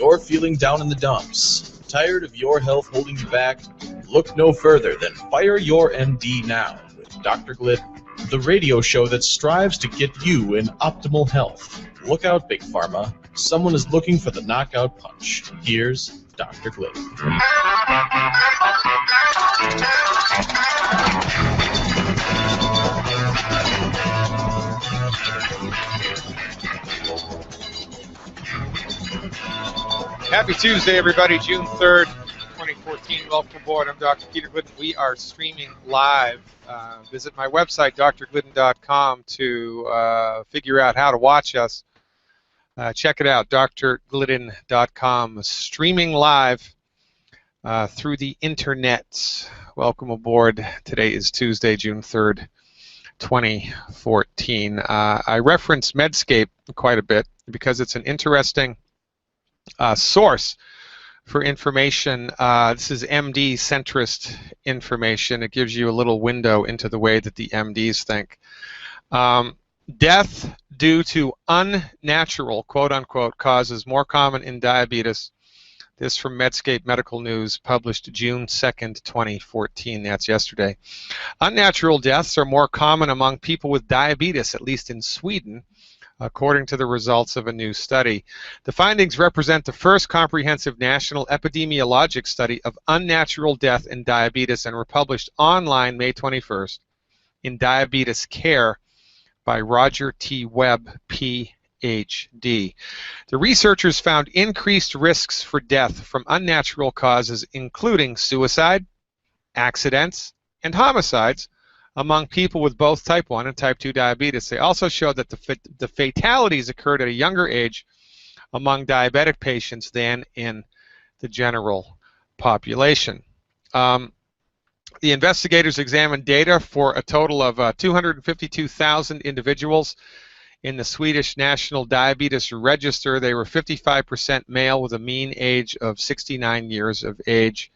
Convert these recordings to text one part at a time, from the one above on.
you're feeling down in the dumps, tired of your health holding you back, look no further than Fire Your MD Now with Dr. Glidden, the radio show that strives to get you in optimal health. Look out, Big Pharma. Someone is looking for the knockout punch. Here's Dr. Glidden. Happy Tuesday, everybody. June 3rd, 2014. Welcome aboard. I'm Dr. Peter Glidden. We are streaming live. Visit my website, drglidden.com, to figure out how to watch us. Check it out, drglidden.com. Streaming live through the internet. Welcome aboard. Today is Tuesday, June 3rd, 2014. I reference Medscape quite a bit because it's an interesting source for information. This is MD centrist information. It gives you a little window into the way that the MDs think. Death due to unnatural, quote-unquote, causes more common in diabetes. This from Medscape Medical News, published June 2nd, 2014. That's yesterday. Unnatural deaths are more common among people with diabetes, at least in Sweden, according to the results of a new study. The findings represent the first comprehensive national epidemiologic study of unnatural death in diabetes and were published online May 21st in Diabetes Care by Roger T. Webb, Ph.D. The researchers found increased risks for death from unnatural causes, including suicide, accidents, and homicides, among people with both type 1 and type 2 diabetes. They also showed that the fatalities occurred at a younger age among diabetic patients than in the general population. The investigators examined data for a total of 252,000 individuals in the Swedish National Diabetes Register. They were 55% male with a mean age of 69 years of age.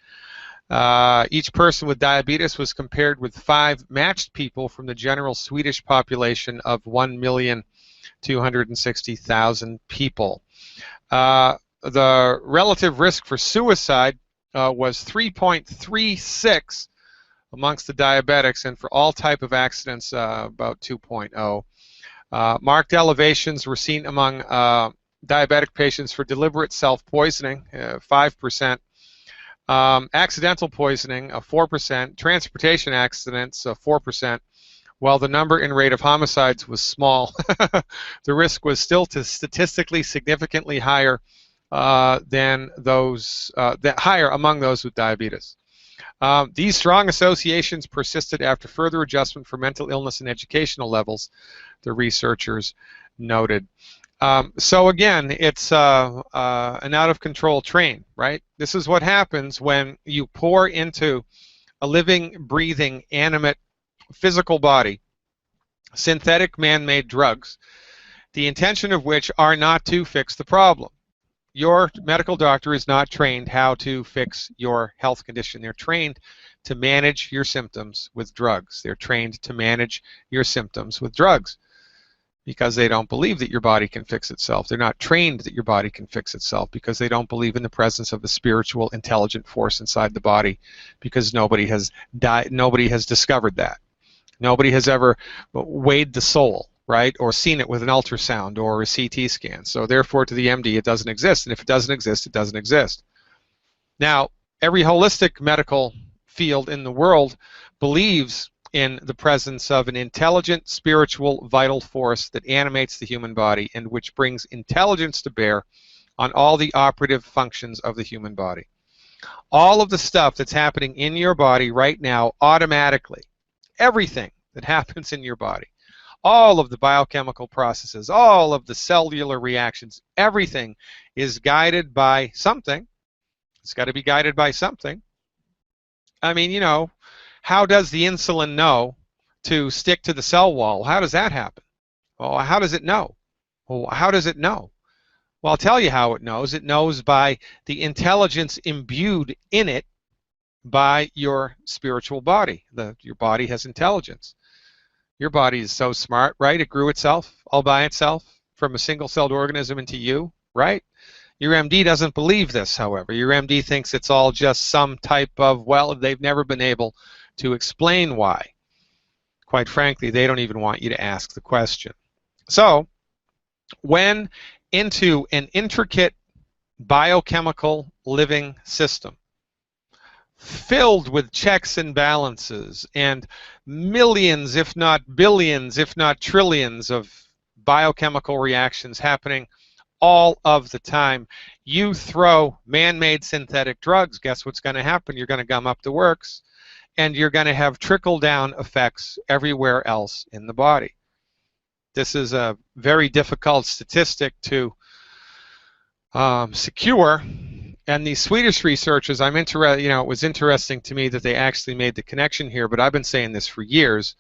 Each person with diabetes was compared with 5 matched people from the general Swedish population of 1,260,000 people. The relative risk for suicide was 3.36 amongst the diabetics, and for all type of accidents, about 2.0. Marked elevations were seen among diabetic patients for deliberate self-poisoning, 5%. Accidental poisoning, 4%, transportation accidents, 4%, while the number and rate of homicides was small. The risk was still statistically significantly higher than those higher among those with diabetes. These strong associations persisted after further adjustment for mental illness and educational levels, the researchers noted. So again, it's an out-of-control train, right? This is what happens when you pour into a living, breathing, animate, physical body synthetic man-made drugs, the intention of which are not to fix the problem. Your medical doctor is not trained how to fix your health condition. They're trained to manage your symptoms with drugs. They're trained to manage your symptoms with drugs, because they don't believe that your body can fix itself. They're not trained that your body can fix itself because they don't believe in the presence of the spiritual, intelligent force inside the body, because nobody has discovered that. Nobody has ever weighed the soul, right, or seen it with an ultrasound or a CT scan. So therefore, to the MD, it doesn't exist, and if it doesn't exist, it doesn't exist. Now, every holistic medical field in the world believes in the presence of an intelligent, spiritual, vital force that animates the human body and which brings intelligence to bear on all the operative functions of the human body. All of the stuff that's happening in your body right now automatically, everything that happens in your body, all of the biochemical processes, all of the cellular reactions, everything is guided by something. It's got to be guided by something. I mean, you know, how does the insulin know to stick to the cell wall? How does that happen? Well, how does it know? Well, how does it know? Well, I'll tell you how it knows. It knows by the intelligence imbued in it by your spiritual body. Your body has intelligence. Your body is so smart, right? It grew itself all by itself from a single-celled organism into you, right? Your MD doesn't believe this, however. Your MD thinks it's all just some type of, well, they've never been able to explain why. Quite frankly, they don't even want you to ask the question. So, when into an intricate biochemical living system filled with checks and balances and millions, if not billions, if not trillions of biochemical reactions happening all of the time, you throw man-made synthetic drugs, guess what's going to happen? You're going to gum up the works, and you're going to have trickle-down effects everywhere else in the body. This is a very difficult statistic to secure, and these Swedish researchers, it was interesting to me that they actually made the connection here, but I've been saying this for years,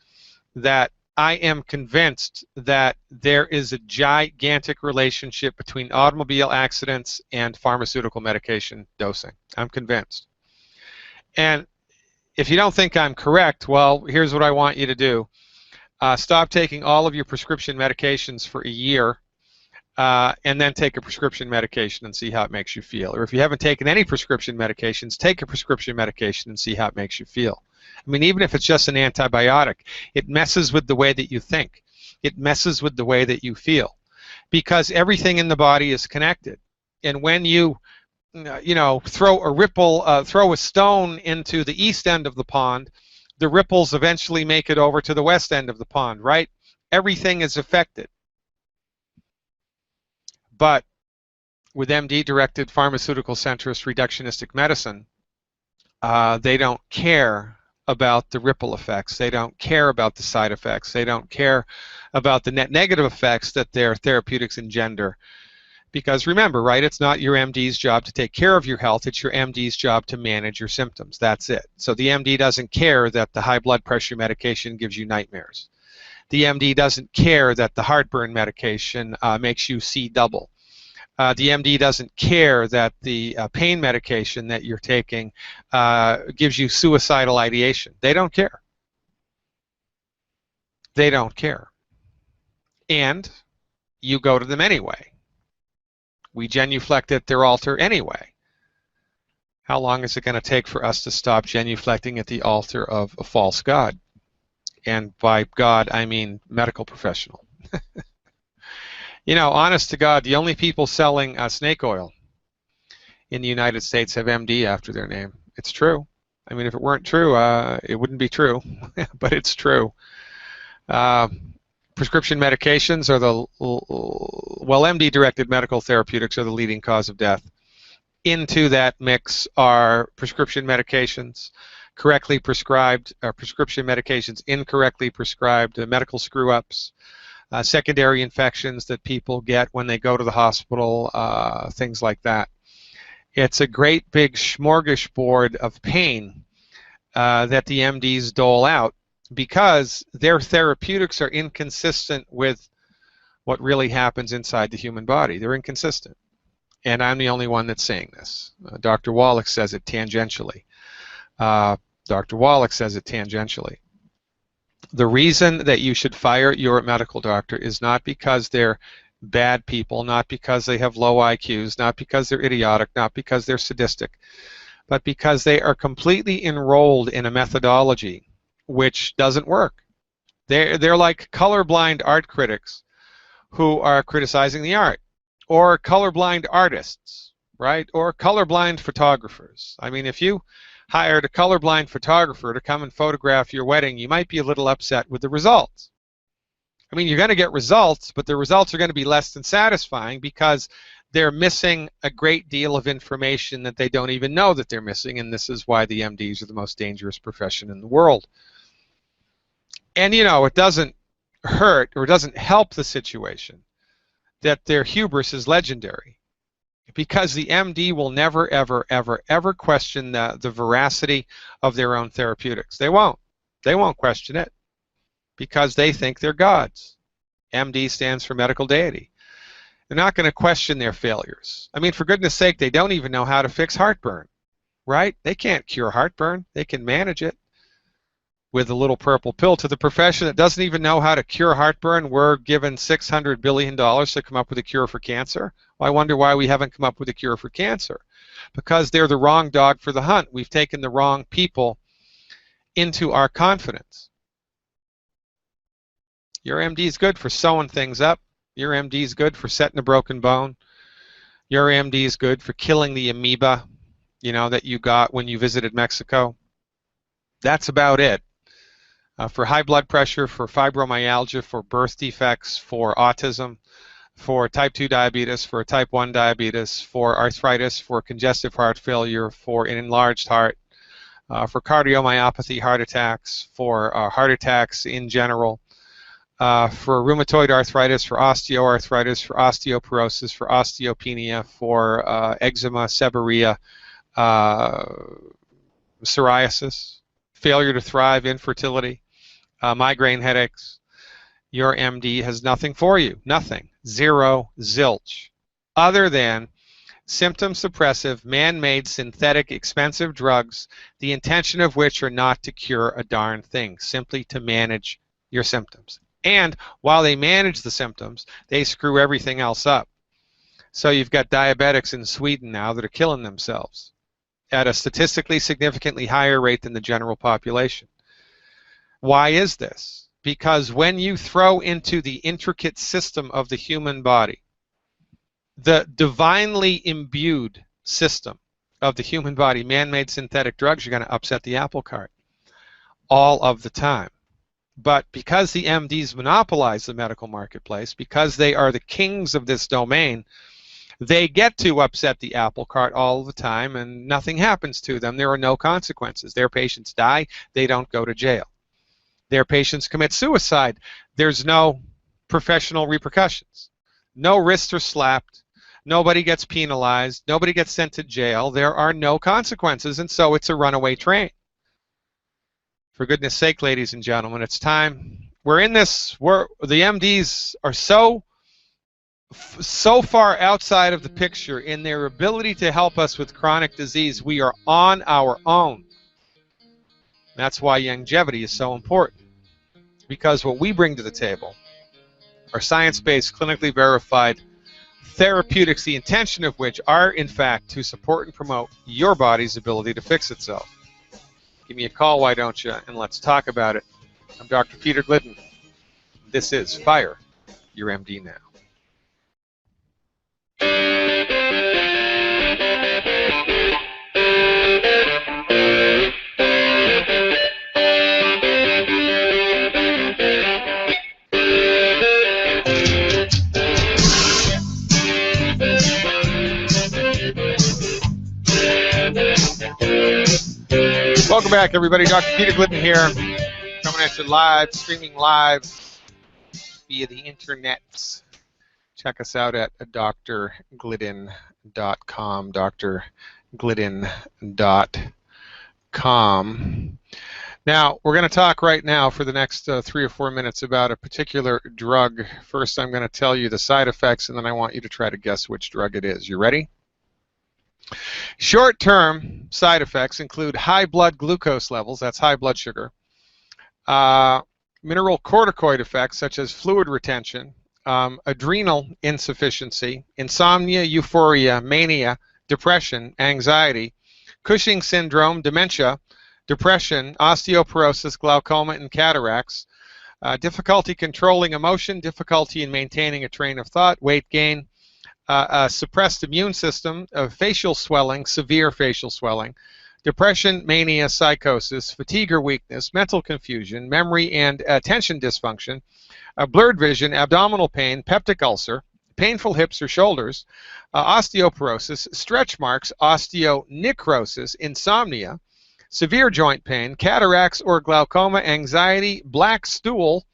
that I am convinced that there is a gigantic relationship between automobile accidents and pharmaceutical medication dosing. I'm convinced. And if you don't think I'm correct, well, here's what I want you to do. Stop taking all of your prescription medications for a year, and then take a prescription medication and see how it makes you feel. Or if you haven't taken any prescription medications, take a prescription medication and see how it makes you feel. I mean, even if it's just an antibiotic, it messes with the way that you think. It messes with the way that you feel, because everything in the body is connected. And when you, throw a stone into the east end of the pond, the ripples eventually make it over to the west end of the pond, right? Everything is affected. But with MD-directed pharmaceutical centrist reductionistic medicine, they don't care about the ripple effects. They don't care about the side effects. They don't care about the net negative effects that their therapeutics engender. Because remember, right, it's not your MD's job to take care of your health. It's your MD's job to manage your symptoms. That's it. So the MD doesn't care that the high blood pressure medication gives you nightmares. The MD doesn't care that the heartburn medication makes you see double. The MD doesn't care that the pain medication that you're taking gives you suicidal ideation. They don't care. They don't care. And you go to them anyway. We genuflect at their altar anyway. How long is it going to take for us to stop genuflecting at the altar of a false god? And by God, I mean medical professional. Honest to God, the only people selling snake oil in the United States have MD after their name. It's true. I mean, if it weren't true, it wouldn't be true, but it's true. Prescription medications are MD-directed medical therapeutics are the leading cause of death. Into that mix are prescription medications, correctly prescribed, prescription medications incorrectly prescribed, medical screw-ups, secondary infections that people get when they go to the hospital, things like that. It's a great big smorgasbord of pain that the MDs dole out, because their therapeutics are inconsistent with what really happens inside the human body. They're inconsistent. And I'm the only one that's saying this. Dr. Wallach says it tangentially. Dr. Wallach says it tangentially. The reason that you should fire your medical doctor is not because they're bad people, not because they have low IQs, not because they're idiotic, not because they're sadistic, but because they are completely enrolled in a methodology which doesn't work. They're like colorblind art critics who are criticizing the art, or colorblind artists, right? Or colorblind photographers. I mean, if you hired a colorblind photographer to come and photograph your wedding, you might be a little upset with the results. I mean, you're going to get results, but the results are going to be less than satisfying because they're missing a great deal of information that they don't even know that they're missing, and this is why the MDs are the most dangerous profession in the world. And, it doesn't hurt or doesn't help the situation that their hubris is legendary, because the MD will never, ever, ever, ever question the veracity of their own therapeutics. They won't. They won't question it because they think they're gods. MD stands for medical deity. They're not going to question their failures. I mean, for goodness sake, they don't even know how to fix heartburn, right? They can't cure heartburn. They can manage it with a little purple pill. To the profession that doesn't even know how to cure heartburn, we're given $600 billion to come up with a cure for cancer. Well, I wonder why we haven't come up with a cure for cancer. Because they're the wrong dog for the hunt. We've taken the wrong people into our confidence. Your MD is good for sewing things up. Your MD is good for setting a broken bone. Your MD is good for killing the amoeba, you know, that you got when you visited Mexico. That's about it. For high blood pressure, for fibromyalgia, for birth defects, for autism, for type 2 diabetes, for type 1 diabetes, for arthritis, for congestive heart failure, for an enlarged heart, for cardiomyopathy, heart attacks, for heart attacks in general, for rheumatoid arthritis, for osteoarthritis, for osteoporosis, for osteopenia, for eczema, seborrhea, psoriasis, failure to thrive, infertility, migraine headaches. Your MD has nothing for you. Nothing. Zero, zilch. Other than symptom suppressive, man-made, synthetic, expensive drugs, the intention of which are not to cure a darn thing, simply to manage your symptoms. And while they manage the symptoms, they screw everything else up. So you've got diabetics in Sweden now that are killing themselves at a statistically significantly higher rate than the general population. Why is this? Because when you throw into the intricate system of the human body, the divinely imbued system of the human body, man-made synthetic drugs, you're going to upset the apple cart all of the time. But because the MDs monopolize the medical marketplace, because they are the kings of this domain, they get to upset the apple cart all the time and nothing happens to them. There are no consequences. Their patients die. They don't go to jail. Their patients commit suicide. There's no professional repercussions. No wrists are slapped. Nobody gets penalized. Nobody gets sent to jail. There are no consequences, and so it's a runaway train. For goodness sake, ladies and gentlemen, it's time. We're in this. The MDs are so far outside of the picture in their ability to help us with chronic disease. We are on our own. That's why Youngevity is so important, because what we bring to the table are science-based, clinically verified therapeutics, the intention of which are, in fact, to support and promote your body's ability to fix itself. Give me a call, why don't you, and let's talk about it. I'm Dr. Peter Glidden. This is Fire Your MD Now. Welcome back, everybody. Dr. Peter Glidden here, coming at you live, streaming live via the internet. Check us out at drglidden.com, drglidden.com. Now, we're going to talk right now for the next 3 or 4 minutes about a particular drug. First, I'm going to tell you the side effects, and then I want you to try to guess which drug it is. You ready? Short-term side effects include high blood glucose levels, that's high blood sugar, mineral corticoid effects such as fluid retention, adrenal insufficiency, insomnia, euphoria, mania, depression, anxiety, Cushing syndrome, dementia, depression, osteoporosis, glaucoma, and cataracts, difficulty controlling emotion, difficulty in maintaining a train of thought, weight gain, a suppressed immune system, facial swelling, severe facial swelling, depression, mania, psychosis, fatigue or weakness, mental confusion, memory and attention dysfunction, blurred vision, abdominal pain, peptic ulcer, painful hips or shoulders, osteoporosis, stretch marks, osteonecrosis, insomnia, severe joint pain, cataracts or glaucoma, anxiety, black stool,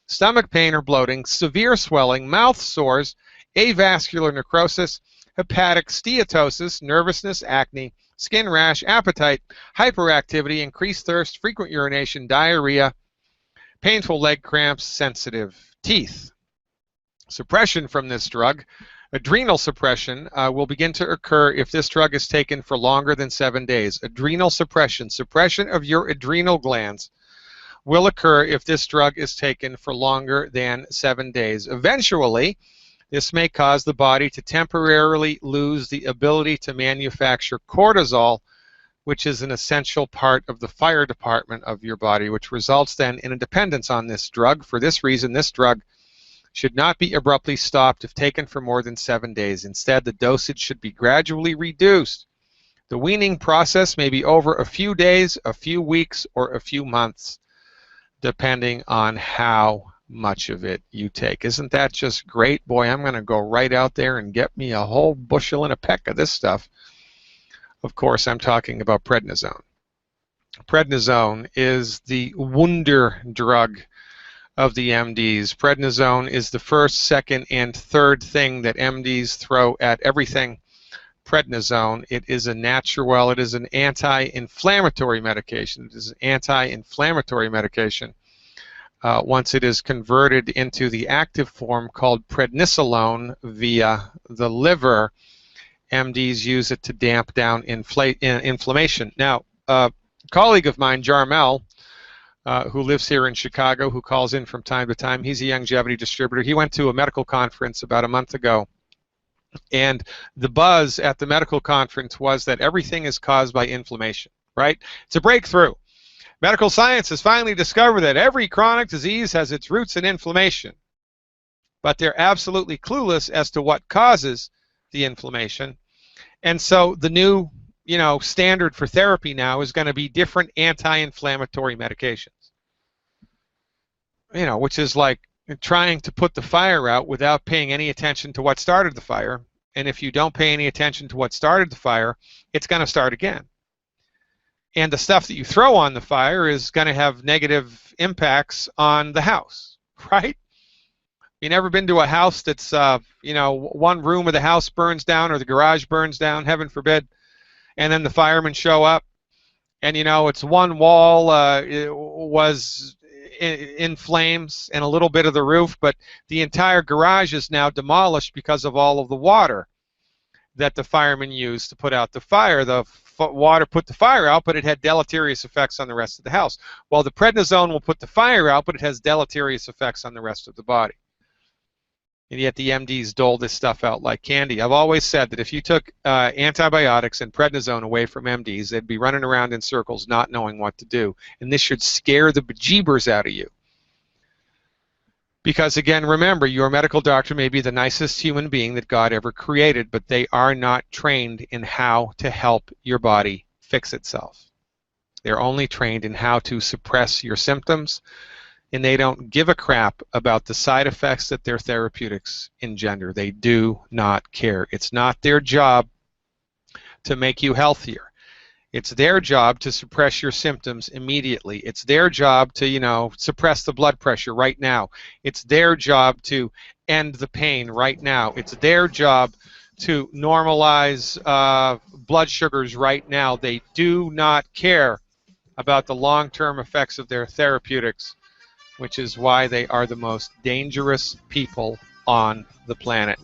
stomach pain or bloating, severe swelling, mouth sores, avascular necrosis, hepatic steatosis, nervousness, acne, skin rash, appetite, hyperactivity, increased thirst, frequent urination, diarrhea, painful leg cramps, sensitive teeth. Suppression from this drug, adrenal suppression, will begin to occur if this drug is taken for longer than 7 days. Adrenal suppression, suppression of your adrenal glands, will occur if this drug is taken for longer than 7 days. Eventually, this may cause the body to temporarily lose the ability to manufacture cortisol, which is an essential part of the fire department of your body, which results then in a dependence on this drug. For this reason, this drug should not be abruptly stopped if taken for more than 7 days. Instead, the dosage should be gradually reduced. The weaning process may be over a few days, a few weeks, or a few months, depending on how much of it you take. Isn't that just great? Boy, I'm going to go right out there and get me a whole bushel and a peck of this stuff. Of course, I'm talking about prednisone. Prednisone is the wonder drug of the MDs. Prednisone is the first, second, and third thing that MDs throw at everything prednisone. It is a natural, it is an anti-inflammatory medication. It is an anti-inflammatory medication. Once it is converted into the active form called prednisolone via the liver, MDs use it to damp down inflammation. Now, a colleague of mine, Jarmel, who lives here in Chicago, who calls in from time to time, he's a Youngevity distributor. He went to a medical conference about a month ago, and the buzz at the medical conference was that everything is caused by inflammation, right? It's a breakthrough. Medical science has finally discovered that every chronic disease has its roots in inflammation, but they're absolutely clueless as to what causes the inflammation. And so the new, standard for therapy now is going to be different anti-inflammatory medications. Which is like trying to put the fire out without paying any attention to what started the fire. And if you don't pay any attention to what started the fire, it's going to start again. And the stuff that you throw on the fire is going to have negative impacts on the house, right? You never been to a house that's, one room of the house burns down or the garage burns down, heaven forbid, and then the firemen show up, and it's one wall was in flames and a little bit of the roof, but the entire garage is now demolished because of all of the water that the firemen used to put out the fire. The water put the fire out, but it had deleterious effects on the rest of the house. Well, the prednisone will put the fire out, but it has deleterious effects on the rest of the body. And yet the MDs dole this stuff out like candy. I've always said that if you took antibiotics and prednisone away from MDs, they'd be running around in circles not knowing what to do. And this should scare the bejeebers out of you. Because, again, remember, your medical doctor may be the nicest human being that God ever created, but they are not trained in how to help your body fix itself. They're only trained in how to suppress your symptoms, and they don't give a crap about the side effects that their therapeutics engender. They do not care. It's not their job to make you healthier. It's their job to suppress your symptoms immediately. It's their job to, suppress the blood pressure right now. It's their job to end the pain right now. It's their job to normalize blood sugars right now. They do not care about the long-term effects of their therapeutics, which is why they are the most dangerous people on the planet.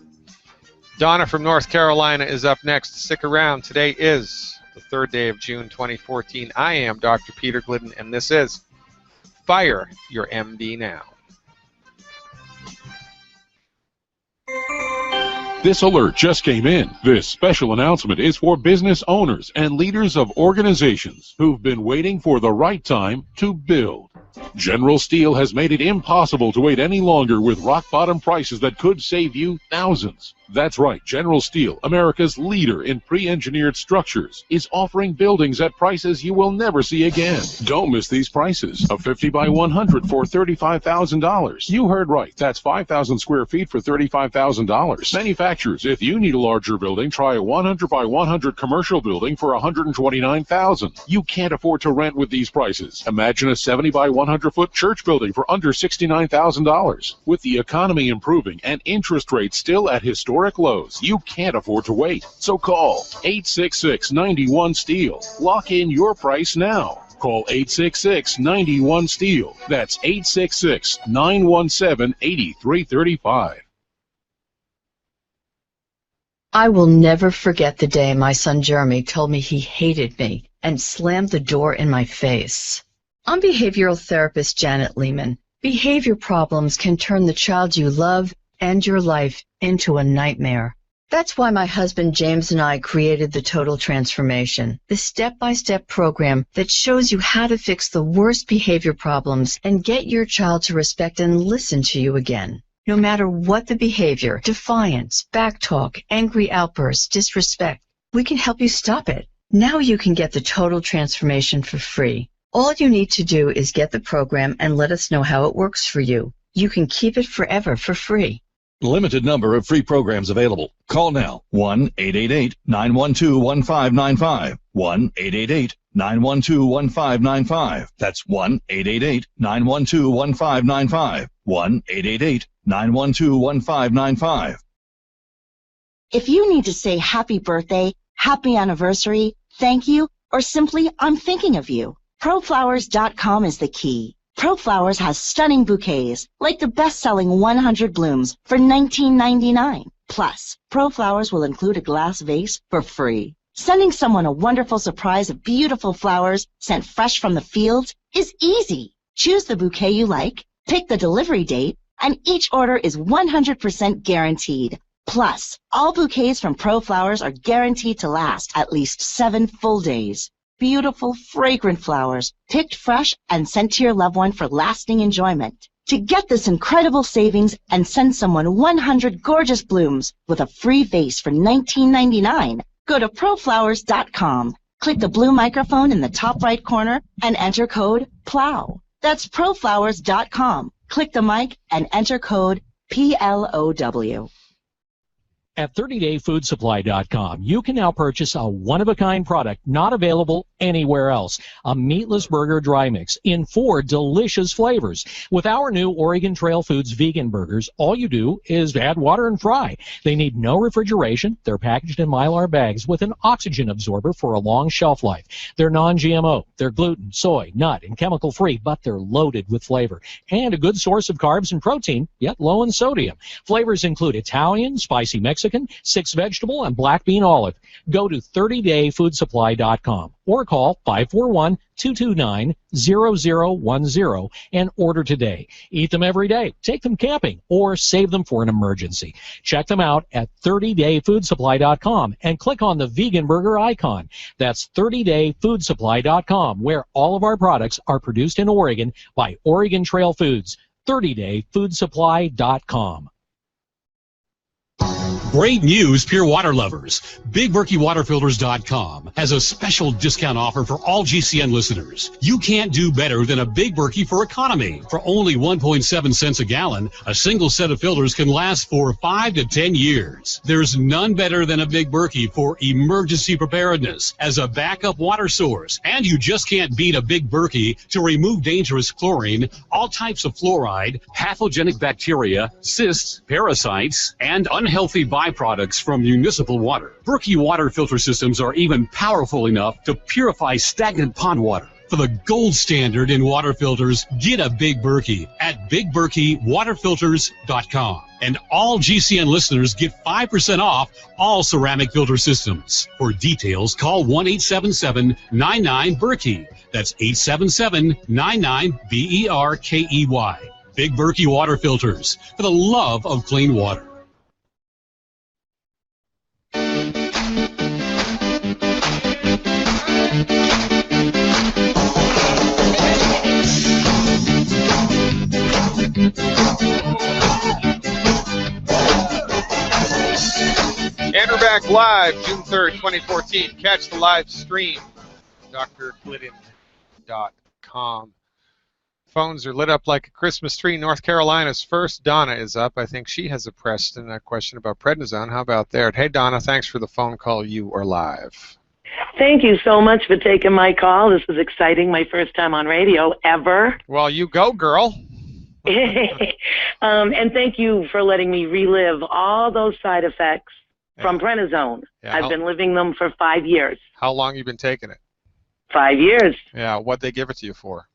Donna from North Carolina is up next. Stick around. Today is the 3rd day of June 2014. I am Dr. Peter Glidden, and this is Fire Your MD Now. This alert just came in. This special announcement is for business owners and leaders of organizations who've been waiting for the right time to build. General Steel has made it impossible to wait any longer with rock-bottom prices that could save you thousands. That's right, General Steel, America's leader in pre-engineered structures, is offering buildings at prices you will never see again. Don't miss these prices. A 50 by 100 for $35,000. You heard right. That's 5,000 square feet for $35,000. Manufacturers, if you need a larger building, try a 100 by 100 commercial building for $129,000. You can't afford to rent with these prices. Imagine a 70 by 100-foot church building for under $69,000. With the economy improving and interest rates still at historic lows, you can't afford to wait. So call 866-91-STEEL. Lock in your price now. Call 866-91-STEEL. That's 866-917-8335. I will never forget the day my son Jeremy told me he hated me and slammed the door in my face. I'm behavioral therapist Janet Lehman. Behavior problems can turn the child you love and your life into a nightmare. That's why my husband James and I created the Total Transformation, the step-by-step program that shows you how to fix the worst behavior problems and get your child to respect and listen to you again. No matter what the behavior, defiance, backtalk, angry outbursts, disrespect, we can help you stop it. Now you can get the Total Transformation for free. All you need to do is get the program and let us know how it works for you. You can keep it forever for free. Limited number of free programs available. Call now. 1-888-912-1595. 1-888-912-1595. That's 1-888-912-1595. 1-888-912-1595. If you need to say happy birthday, happy anniversary, thank you, or simply I'm thinking of you, ProFlowers.com is the key. ProFlowers has stunning bouquets, like the best-selling 100 blooms for $19.99. Plus, ProFlowers will include a glass vase for free. Sending someone a wonderful surprise of beautiful flowers sent fresh from the fields is easy. Choose the bouquet you like, pick the delivery date, and each order is 100% guaranteed. Plus, all bouquets from ProFlowers are guaranteed to last at least 7 full days. Beautiful, fragrant flowers, picked fresh and sent to your loved one for lasting enjoyment. To get this incredible savings and send someone 100 gorgeous blooms with a free vase for $19.99, go to proflowers.com. Click the blue microphone in the top right corner and enter code PLOW. That's proflowers.com. Click the mic and enter code PLOW. At 30dayfoodsupply.com, you can now purchase a one-of-a-kind product not available anywhere else, a meatless burger dry mix in 4 delicious flavors. With our new Oregon Trail Foods vegan burgers, all you do is add water and fry. They need no refrigeration. They're packaged in Mylar bags with an oxygen absorber for a long shelf life. They're non-GMO. They're gluten, soy, nut, and chemical-free, but they're loaded with flavor and a good source of carbs and protein, yet low in sodium. Flavors include Italian, spicy Mexican, 6 vegetable, and black bean olive. Go to 30dayfoodsupply.com or call 541-229-0010 and order today. Eat them every day, take them camping, or save them for an emergency. Check them out at 30dayfoodsupply.com and click on the vegan burger icon. That's 30dayfoodsupply.com, where all of our products are produced in Oregon by Oregon Trail Foods. 30dayfoodsupply.com. Great news, pure water lovers. BigBerkeyWaterFilters.com has a special discount offer for all GCN listeners. You can't do better than a Big Berkey for economy. For only 1.7 cents a gallon, a single set of filters can last for 5 to 10 years. There's none better than a Big Berkey for emergency preparedness as a backup water source. And you just can't beat a Big Berkey to remove dangerous chlorine, all types of fluoride, pathogenic bacteria, cysts, parasites, and unhealthy byproducts from municipal water. Berkey water filter systems are even powerful enough to purify stagnant pond water. For the gold standard in water filters, get a Big Berkey at BigBerkeyWaterFilters.com. And all GCN listeners get 5% off all ceramic filter systems. For details, call 1-877-99-BERKEY. That's 877-99-BERKEY. Big Berkey Water Filters, for the love of clean water. And we're back live, June 3rd, 2014. Catch the live stream, drglidden.com. Phones are lit up like a Christmas tree. North Carolina's first. Donna is up. I think she has a question about prednisone. How about there? Hey, Donna, thanks for the phone call. You are live. Thank you so much for taking my call. This is exciting. My first time on radio ever. Well, you go, girl. And thank you for letting me relive all those side effects from prednisone. Yeah, I've been living them for 5 years. How long you been taking it? 5 years. Yeah, what'd they give it to you for?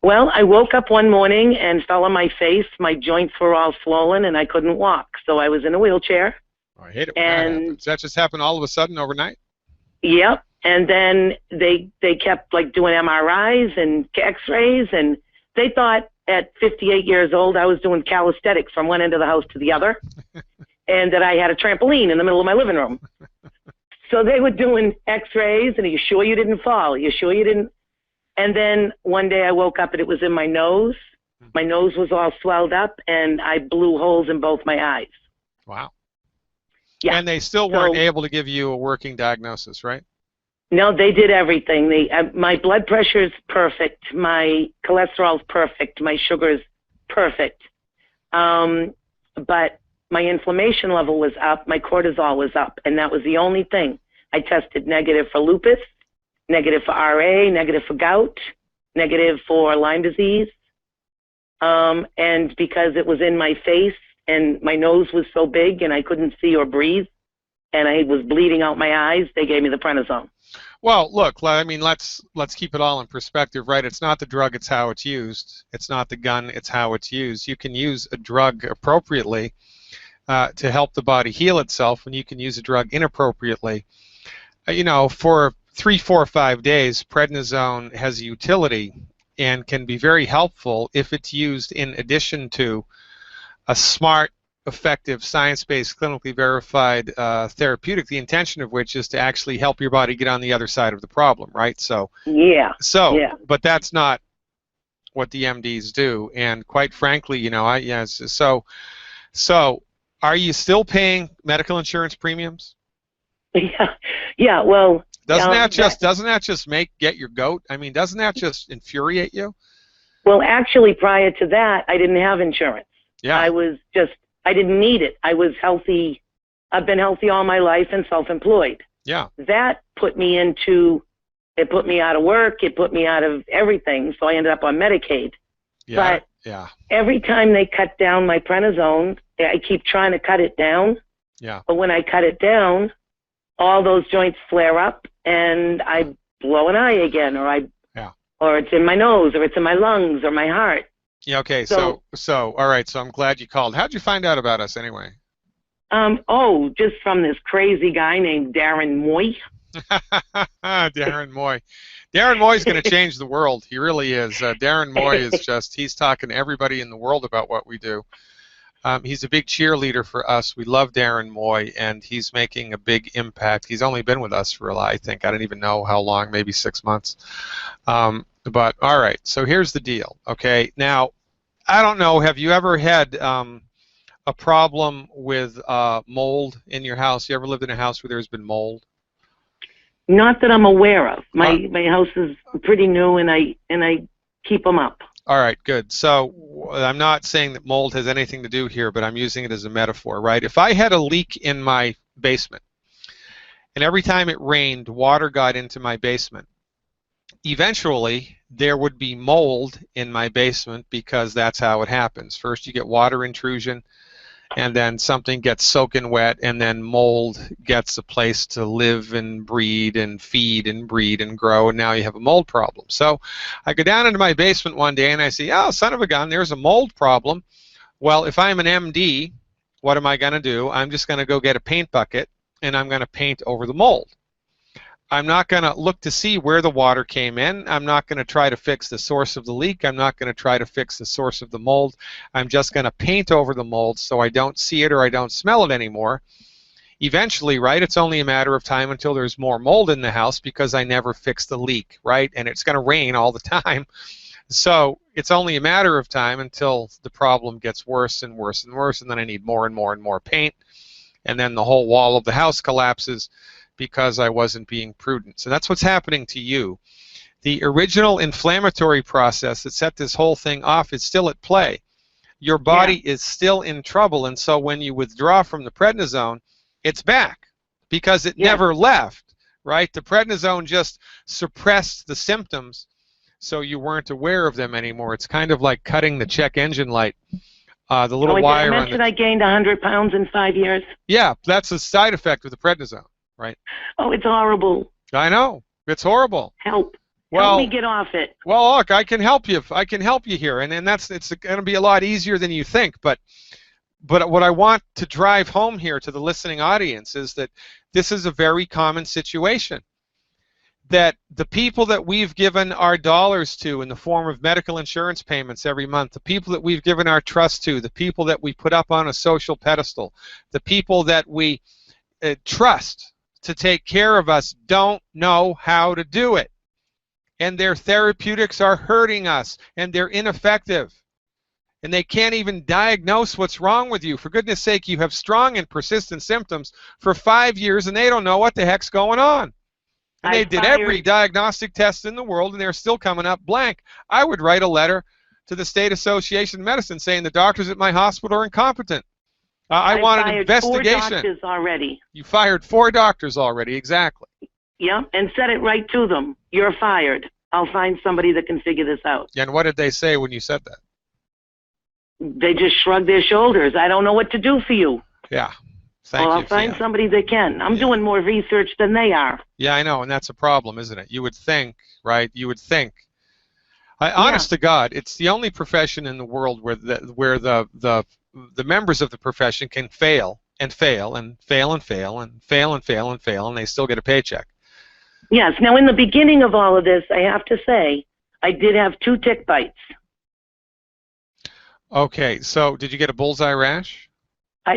Well, I woke up one morning and fell on my face. My joints were all swollen and I couldn't walk. So I was in a wheelchair. Oh, I hate it when that happens. Does that just happen all of a sudden overnight? Yep. And then they kept like doing MRIs and X-rays, and they thought at 58 years old I was doing calisthenics from one end of the house to the other, and that I had a trampoline in the middle of my living room. So they were doing X-rays, and are you sure you didn't fall? Are you sure you didn't? And then one day I woke up and it was in my nose. My nose was all swelled up, and I blew holes in both my eyes. Wow. Yeah. And they still weren't able to give you a working diagnosis, right? No, they did everything. My blood pressure is perfect. My cholesterol's perfect. My sugar's perfect. But my inflammation level was up. My cortisol was up, and that was the only thing. I tested negative for lupus, negative for RA, negative for gout, negative for Lyme disease. And because it was in my face and my nose was so big and I couldn't see or breathe and I was bleeding out my eyes, they gave me the prednisone. Well, look, I mean, let's keep it all in perspective, right? It's not the drug, it's how it's used. It's not the gun, it's how it's used. You can use a drug appropriately to help the body heal itself, and you can use a drug inappropriately. You know, for 3, 4, 5 days, prednisone has a utility and can be very helpful if it's used in addition to a smart, effective, science-based, clinically verified therapeutic, the intention of which is to actually help your body get on the other side of the problem, right? So, but that's not what the MDs do, and quite frankly, you know, so are you still paying medical insurance premiums? Yeah, well, doesn't that just get your goat? I mean, doesn't that just infuriate you? Well, actually, prior to that, I didn't have insurance. Yeah. I didn't need it. I was healthy. I've been healthy all my life and self-employed. Yeah. That put me out of work. It put me out of everything. So I ended up on Medicaid. Yeah. But every time they cut down my prednisone, I keep trying to cut it down. Yeah. But when I cut it down, all those joints flare up and I blow an eye again, or it's in my nose, or it's in my lungs, or my heart. Yeah, okay, so all right, so I'm glad you called. How'd you find out about us anyway? Just from this crazy guy named Darren Moy. Darren Moy. Darren Moy's going to change the world. He really is. Darren Moy is he's talking to everybody in the world about what we do. He's a big cheerleader for us. We love Darren Moy, and he's making a big impact. He's only been with us for, I think, I don't even know how long, maybe 6 months. But, all right, so here's the deal, okay? Now, I don't know, have you ever had a problem with mold in your house? You ever lived in a house where there's been mold? Not that I'm aware of. My house is pretty new, and I keep them up. All right, good. So I'm not saying that mold has anything to do here, but I'm using it as a metaphor, right? If I had a leak in my basement, and every time it rained, water got into my basement, eventually there would be mold in my basement because that's how it happens. First you get water intrusion, and then something gets soaking wet, and then mold gets a place to live and breed and feed and breed and grow, and now you have a mold problem. So I go down into my basement one day and I see, oh, son of a gun, there's a mold problem. Well, if I'm an MD, what am I going to do? I'm just going to go get a paint bucket, and I'm going to paint over the mold. I'm not going to look to see where the water came in. I'm not going to try to fix the source of the leak. I'm not going to try to fix the source of the mold. I'm just going to paint over the mold so I don't see it or I don't smell it anymore. Eventually, right, it's only a matter of time until there's more mold in the house because I never fixed the leak, right? And it's going to rain all the time. So it's only a matter of time until the problem gets worse and worse and worse, and then I need more and more and more paint, and then the whole wall of the house collapses because I wasn't being prudent. So that's what's happening to you. The original inflammatory process that set this whole thing off is still at play. Your body is still in trouble, and so when you withdraw from the prednisone, it's back because it never left, right? The prednisone just suppressed the symptoms so you weren't aware of them anymore. It's kind of like cutting the check engine light. The little wire on I gained 100 pounds in 5 years. Yeah, that's a side effect of the prednisone. Right. Oh, it's horrible. I know. It's horrible. Help. Well, help me get off it. Well, look, I can help you. I can help you here, and it's going to be a lot easier than you think. But what I want to drive home here to the listening audience is that this is a very common situation. that the people that we've given our dollars to in the form of medical insurance payments every month, the people that we've given our trust to, the people that we put up on a social pedestal, the people that we trust to take care of us don't know how to do it. And their therapeutics are hurting us, and they're ineffective. And they can't even diagnose what's wrong with you. For goodness sake, you have strong and persistent symptoms for 5 years, and they don't know what the heck's going on. And they did every diagnostic test in the world, and they're still coming up blank. I would write a letter to the State Association of Medicine saying the doctors at my hospital are incompetent. I want an investigation. 4 doctors already. You fired 4 doctors already, exactly. Yeah, and said it right to them. You're fired. I'll find somebody that can figure this out. And what did they say when you said that? They just shrugged their shoulders. I don't know what to do for you. Yeah. Thank you. I'll find somebody that can. I'm doing more research than they are. Yeah, I know, and that's a problem, isn't it? You would think, right? You would think. Honest to God, it's the only profession in the world where the members of the profession can fail and fail and fail and fail and fail and fail and fail, and they still get a paycheck. Yes. Now, in the beginning of all of this, I have to say, I did have 2 tick bites. Okay, so did you get a bullseye rash?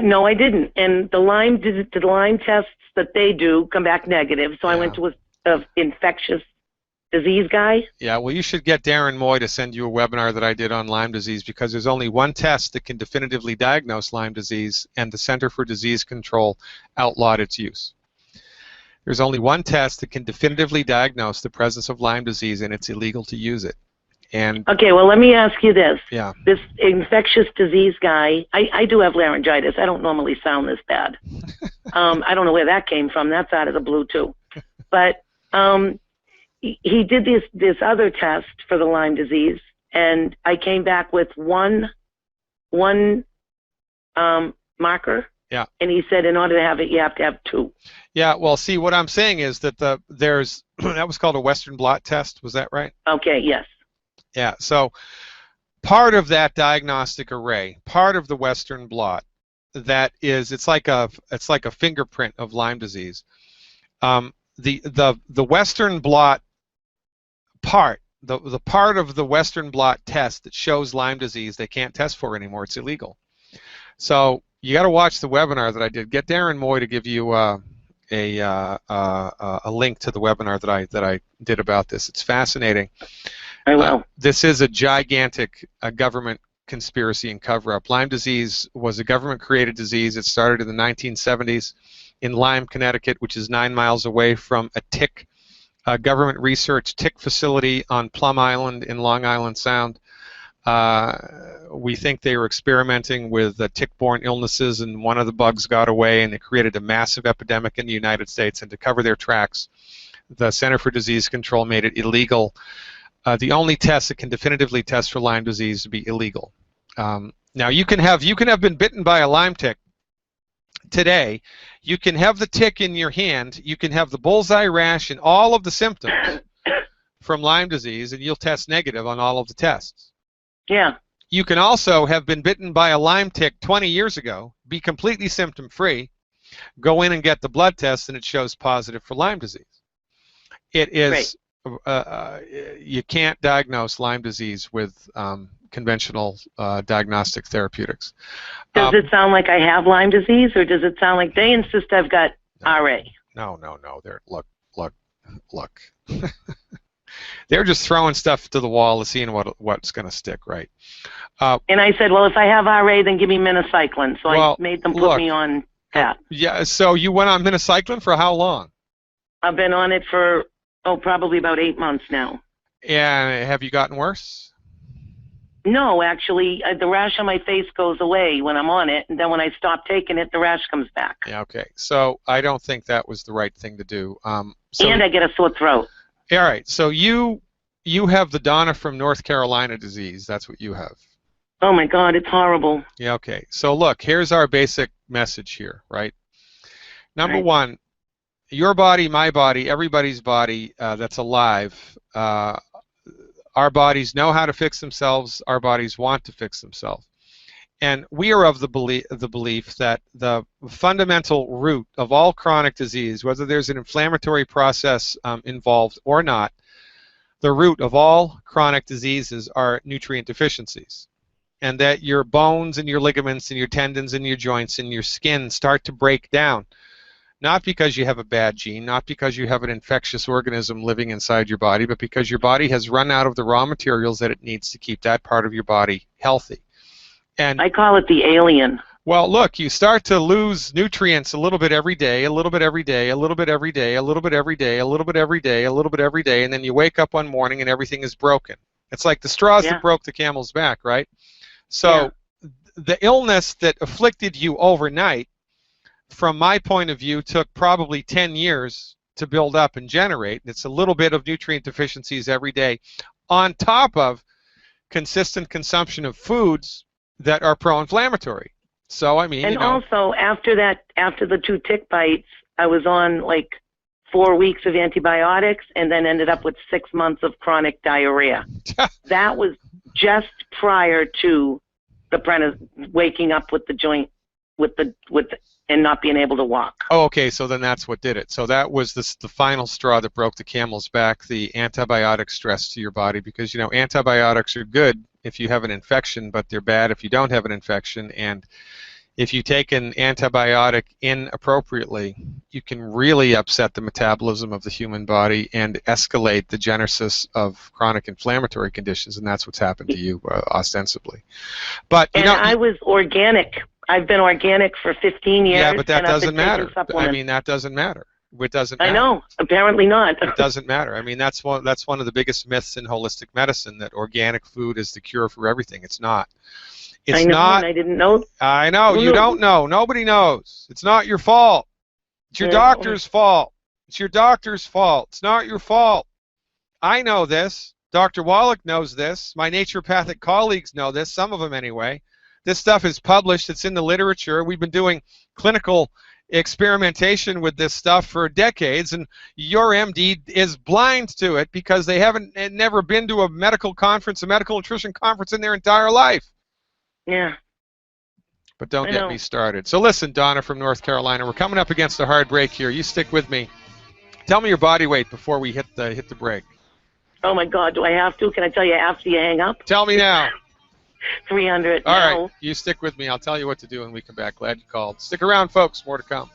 No, I didn't. And the Lyme tests that they do come back negative, so I went to a infectious disease guy. Yeah, well, you should get Darren Moy to send you a webinar that I did on Lyme disease, because there's only one test that can definitively diagnose Lyme disease, and the Center for Disease Control outlawed its use. There's only one test that can definitively diagnose the presence of Lyme disease, and it's illegal to use it. And okay, well, let me ask you this. Yeah. This infectious disease guy, I do have laryngitis. I don't normally sound this bad. I don't know where that came from. That's out of the blue, too. But he did this other test for the Lyme disease, and I came back with one marker. Yeah. And he said in order to have it, you have to have 2. Yeah, well, see, what I'm saying is that there's that was called a Western blot test. Was that right? Okay, yes. Yeah, so part of that diagnostic array, part of the Western blot, that is, it's like a fingerprint of Lyme disease. The Western blot part, the part of the Western blot test that shows Lyme disease, they can't test for anymore. It's illegal. So you got to watch the webinar that I did. Get Darren Moy to give you a link to the webinar that I did about this. It's fascinating. I will. This is a gigantic government conspiracy and cover-up. Lyme disease was a government-created disease. It started in the 1970s in Lyme, Connecticut, which is 9 miles away from a tick, government research tick facility on Plum Island in Long Island Sound. We think they were experimenting with tick-borne illnesses, and one of the bugs got away, and it created a massive epidemic in the United States. And to cover their tracks, the Center for Disease Control made it illegal. The only test that can definitively test for Lyme disease to be illegal. Now you can have been bitten by a Lyme tick today. You can have the tick in your hand. You can have the bullseye rash and all of the symptoms from Lyme disease, and you'll test negative on all of the tests. Yeah. You can also have been bitten by a Lyme tick 20 years ago, be completely symptom-free, go in and get the blood test, and it shows positive for Lyme disease. It is. Right. You can't diagnose Lyme disease with conventional diagnostic therapeutics. Does it sound like I have Lyme disease, or does it sound like they insist I've got RA? No. Look. They're just throwing stuff to the wall and seeing what's going to stick, right? And I said, well, if I have RA, then give me minocycline. So I made them put me on that. Yeah. So you went on minocycline for how long? I've been on it for probably about 8 months now. And have you gotten worse? No, actually, the rash on my face goes away when I'm on it, and then when I stop taking it, the rash comes back. Yeah, okay. So I don't think that was the right thing to do. And I get a sore throat. All right. So you have the Donna from North Carolina disease. That's what you have. Oh, my God. It's horrible. Yeah, okay. So look, here's our basic message here, right? Number one, your body, my body, everybody's body that's alive, our bodies know how to fix themselves. Our bodies want to fix themselves. And we are of the belief that the fundamental root of all chronic disease, whether there's an inflammatory process involved or not, the root of all chronic diseases are nutrient deficiencies. And that your bones and your ligaments and your tendons and your joints and your skin start to break down. Not because you have a bad gene, not because you have an infectious organism living inside your body, but because your body has run out of the raw materials that it needs to keep that part of your body healthy. And I call it the alien. well, look, you start to lose nutrients a little bit every day, a little bit every day, a little bit every day, a little bit every day, a little bit every day, a little bit every day, and then you wake up one morning and everything is broken. It's like the straws that broke the camel's back, right? So the illness that afflicted you overnight, from my point of view, took probably 10 years to build up and generate. It's a little bit of nutrient deficiencies every day on top of consistent consumption of foods that are pro-inflammatory. So, I mean, and also, after the 2 tick bites, I was on like 4 weeks of antibiotics and then ended up with 6 months of chronic diarrhea. That was just prior to the waking up with the joint, and not being able to walk. Oh, okay, so then that's what did it. So that was the final straw that broke the camel's back, the antibiotic stress to your body, because, you know, antibiotics are good if you have an infection, but they're bad if you don't have an infection. And if you take an antibiotic inappropriately, you can really upset the metabolism of the human body and escalate the genesis of chronic inflammatory conditions, and that's what's happened to you, ostensibly. But I was organic. I've been organic for 15 years. Yeah, but that doesn't matter. I mean, that doesn't matter. It doesn't matter. I know. Apparently not. It doesn't matter. I mean, that's one of the biggest myths in holistic medicine, that organic food is the cure for everything. It's not. It's not. I didn't know. I know. You don't know. Nobody knows. It's not your fault. It's your doctor's fault. It's your doctor's fault. It's not your fault. I know this. Dr. Wallach knows this. My naturopathic colleagues know this, some of them anyway. This stuff is published. It's in the literature. We've been doing clinical experimentation with this stuff for decades, and your MD is blind to it because they haven't never been to a medical conference, a medical nutrition conference in their entire life. Yeah. But don't get me started. So listen, Donna from North Carolina, we're coming up against a hard break here. You stick with me. Tell me your body weight before we hit the break. Oh my God, do I have to? Can I tell you after you hang up? Tell me now. 300. All right, you stick with me. I'll tell you what to do when we come back. Glad you called. Stick around, folks. More to come.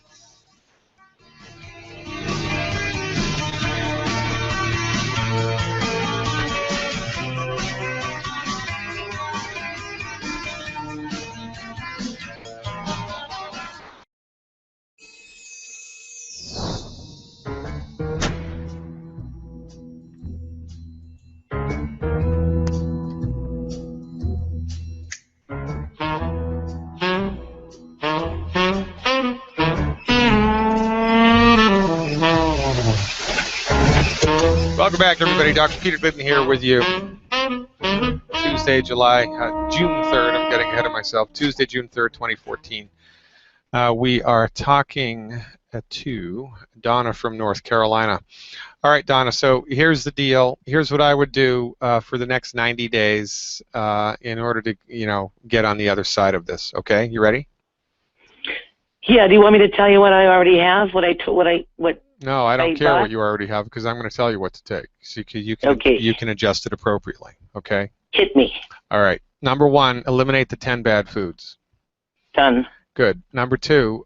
Welcome back, everybody. Dr. Peter Glidden here with you. Tuesday, June 3rd. I'm getting ahead of myself. Tuesday, June 3rd, 2014. We are talking to Donna from North Carolina. All right, Donna, so here's the deal. Here's what I would do for the next 90 days in order to, get on the other side of this. Okay, you ready? Yeah, do you want me to tell you what I already have? No, I don't care what you already have, because I'm going to tell you what to take. So you can adjust it appropriately, okay? Hit me. All right. Number 1, eliminate the 10 bad foods. Done. Good. Number 2,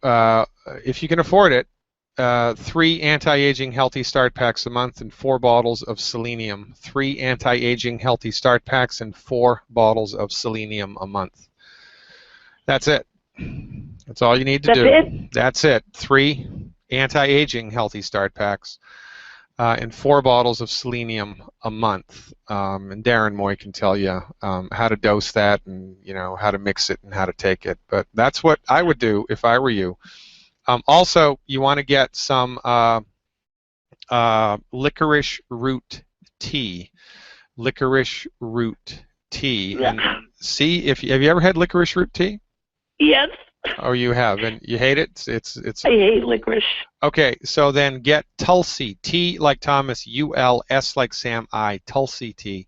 if you can afford it, 3 anti-aging healthy start packs a month and 4 bottles of selenium. 3 anti-aging healthy start packs and 4 bottles of selenium a month. That's it. That's all you need to do. It? That's it. 3 anti-aging healthy start packs and 4 bottles of selenium a month. And Darren Moy can tell you how to dose that and how to mix it and how to take it. But that's what I would do if I were you. Also, you want to get some licorice root tea. Licorice root tea. Yeah. And see have you ever had licorice root tea? Yes. Oh, you have, and you hate it? It's. I hate licorice. Okay, so then get Tulsi, T like Thomas, U-L, S like Sam, I, Tulsi tea.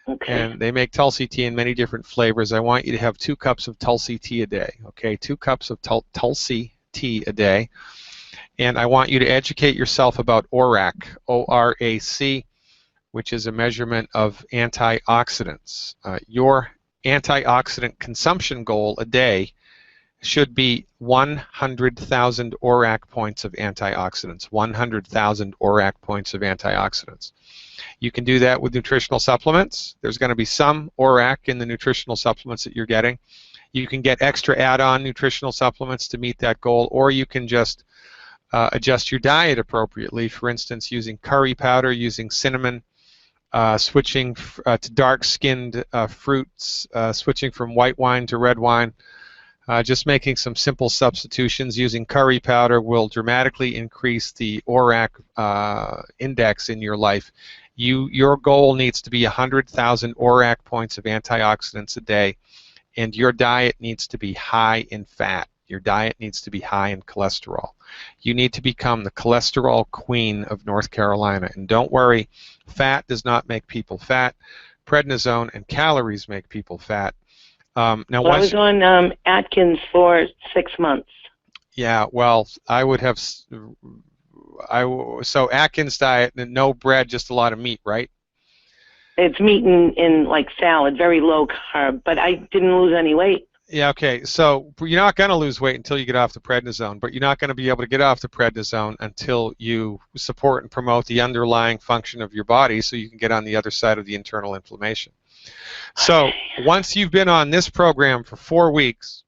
Okay. And they make Tulsi tea in many different flavors. I want you to have 2 cups of Tulsi tea a day, okay? 2 cups of Tulsi tea a day. And I want you to educate yourself about ORAC, O-R-A-C, which is a measurement of antioxidants. Your antioxidant consumption goal a day should be 100,000 ORAC points of antioxidants. 100,000 ORAC points of antioxidants. You can do that with nutritional supplements. There's going to be some ORAC in the nutritional supplements that you're getting. You can get extra add-on nutritional supplements to meet that goal, or you can just adjust your diet appropriately. For instance, using curry powder, using cinnamon, switching to dark-skinned fruits, switching from white wine to red wine. Just making some simple substitutions using curry powder will dramatically increase the ORAC index in your life. Your goal needs to be 100,000 ORAC points of antioxidants a day, and your diet needs to be high in fat. Your diet needs to be high in cholesterol. You need to become the cholesterol queen of North Carolina. And don't worry, fat does not make people fat. Prednisone and calories make people fat. Now, well, I was on Atkins for 6 months. Yeah, well, I would have. So Atkins diet, no bread, just a lot of meat, right? It's meat in like salad, very low carb, but I didn't lose any weight. Yeah, okay. So you're not going to lose weight until you get off the prednisone, but you're not going to be able to get off the prednisone until you support and promote the underlying function of your body so you can get on the other side of the internal inflammation. So once you've been on this program for 4 weeks,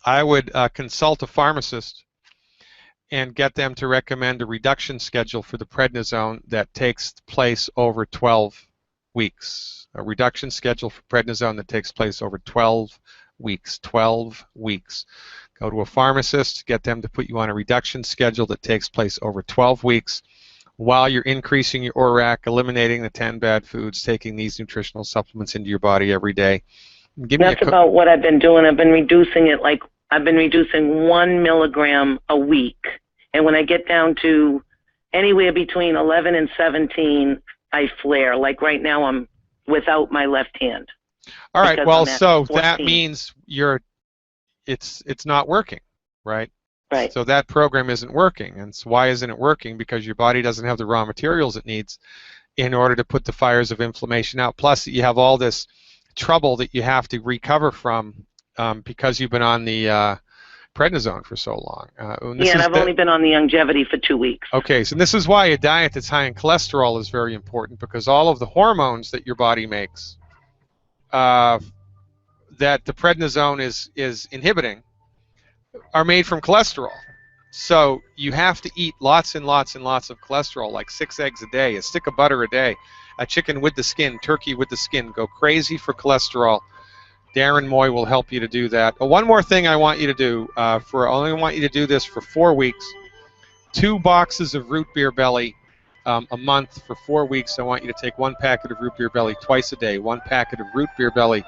I would consult a pharmacist and get them to recommend a reduction schedule for the prednisone that takes place over 12 weeks. A reduction schedule for prednisone that takes place over 12 weeks. 12 weeks. Go to a pharmacist, get them to put you on a reduction schedule that takes place over 12 weeks while you're increasing your ORAC, eliminating the 10 bad foods, taking these nutritional supplements into your body every day. That's about what I've been doing. I've been reducing it, like I've been reducing 1 milligram a week. And when I get down to anywhere between 11 and 17, I flare. Like right now I'm without my left hand. All right, well, so 14. That means it's not working, right? Right. So that program isn't working. And so why isn't it working? Because your body doesn't have the raw materials it needs in order to put the fires of inflammation out. Plus, you have all this trouble that you have to recover from because you've been on the prednisone for so long. And I've only been on the Youngevity for 2 weeks. Okay, so this is why a diet that's high in cholesterol is very important, because all of the hormones that your body makes that the prednisone is inhibiting are made from cholesterol. So you have to eat lots and lots and lots of cholesterol, like 6 eggs a day, a stick of butter a day, a chicken with the skin, turkey with the skin. Go crazy for cholesterol. Darren Moy will help you to do that. One more thing I want you to do, I only want you to do this for 4 weeks. 2 boxes of root beer belly a month for 4 weeks. I want you to take 1 packet of root beer belly twice a day, 1 packet of root beer belly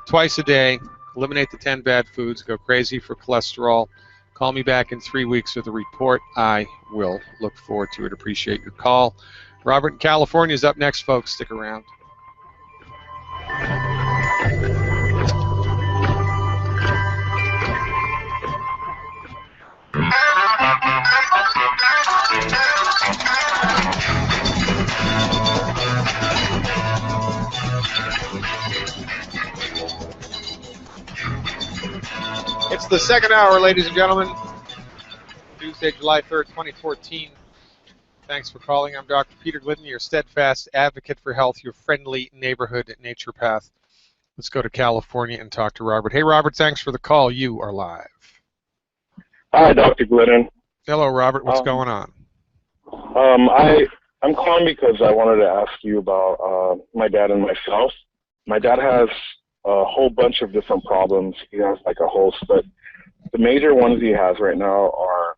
twice a day. Eliminate the 10 bad foods. Go crazy for cholesterol. Call me back in 3 weeks with a report. I will look forward to it. Appreciate your call. Robert in California is up next, folks. Stick around. It's the second hour, ladies and gentlemen. Tuesday, July 3rd, 2014. Thanks for calling. I'm Dr. Peter Glidden, your steadfast advocate for health, your friendly neighborhood naturopath. Let's go to California and talk to Robert. Hey, Robert, thanks for the call. You are live. Hi, Dr. Glidden. Hello, Robert. What's going on? I'm calling because I wanted to ask you about my dad and myself. My dad has a whole bunch of different problems. He has like a host, but the major ones he has right now are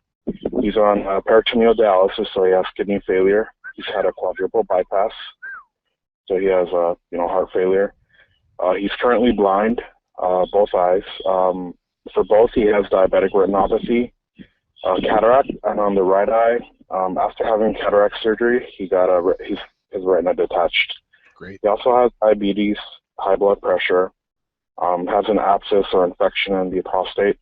he's on peritoneal dialysis, so he has kidney failure. He's had a quadruple bypass, so he has heart failure. He's currently blind, both eyes. For both, he has diabetic retinopathy, cataract, and on the right eye, after having cataract surgery, he got his retina detached. Great. He also has diabetes, high blood pressure, has an abscess or infection in the prostate,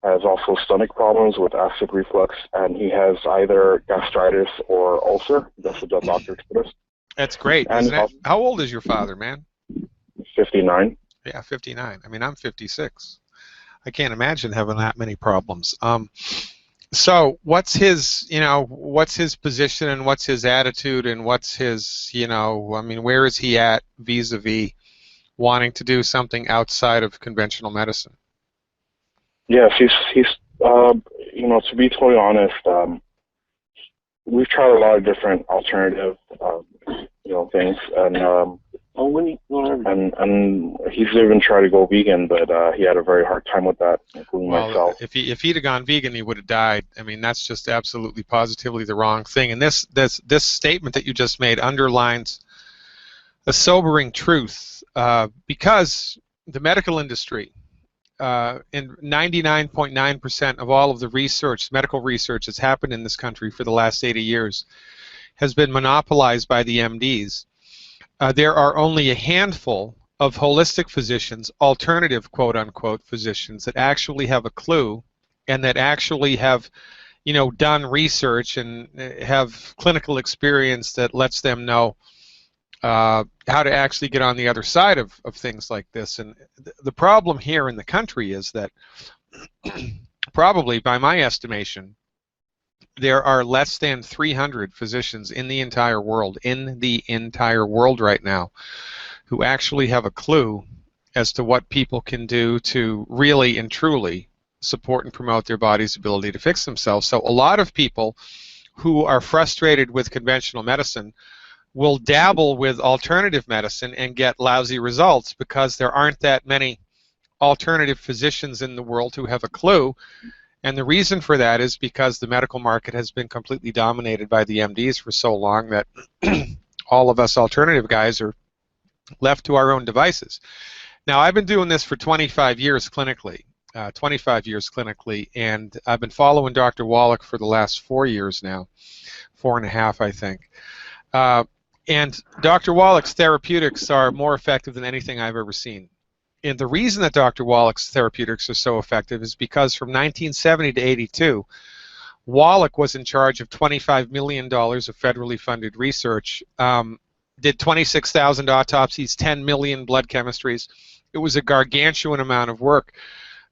has also stomach problems with acid reflux, and he has either gastritis or ulcer. That's what the doctor told us. That's great, And isn't it? How old is your father, man? 59. Yeah, 59. I mean, I'm 56. I can't imagine having that many problems. So what's his, what's his position and what's his attitude and what's his, I mean, where is he at vis-a-vis wanting to do something outside of conventional medicine? Yes, he's to be totally honest, we've tried a lot of different alternative, things, and he's even tried to go vegan, but he had a very hard time with that, including myself. If he'd have gone vegan, he would have died. I mean, that's just absolutely positively the wrong thing. And this statement that you just made underlines a sobering truth, because the medical industry, and 99.9% of all of the research, medical research that's happened in this country for the last 80 years, has been monopolized by the MDs. There are only a handful of holistic physicians, alternative quote-unquote physicians, that actually have a clue and that actually have, done research and have clinical experience that lets them know how to actually get on the other side of things like this. And the problem here in the country is that probably, by my estimation, there are less than 300 physicians in the entire world right now, who actually have a clue as to what people can do to really and truly support and promote their body's ability to fix themselves. So a lot of people who are frustrated with conventional medicine will dabble with alternative medicine and get lousy results because there aren't that many alternative physicians in the world who have a clue. And the reason for that is because the medical market has been completely dominated by the MDs for so long that all of us alternative guys are left to our own devices. Now, I've been doing this for 25 years clinically, and I've been following Dr. Wallach for the last 4 years now, 4.5, I think. And Dr. Wallach's therapeutics are more effective than anything I've ever seen. And the reason that Dr. Wallach's therapeutics are so effective is because from 1970 to 82, Wallach was in charge of $25 million of federally funded research, did 26,000 autopsies, 10 million blood chemistries. It was a gargantuan amount of work,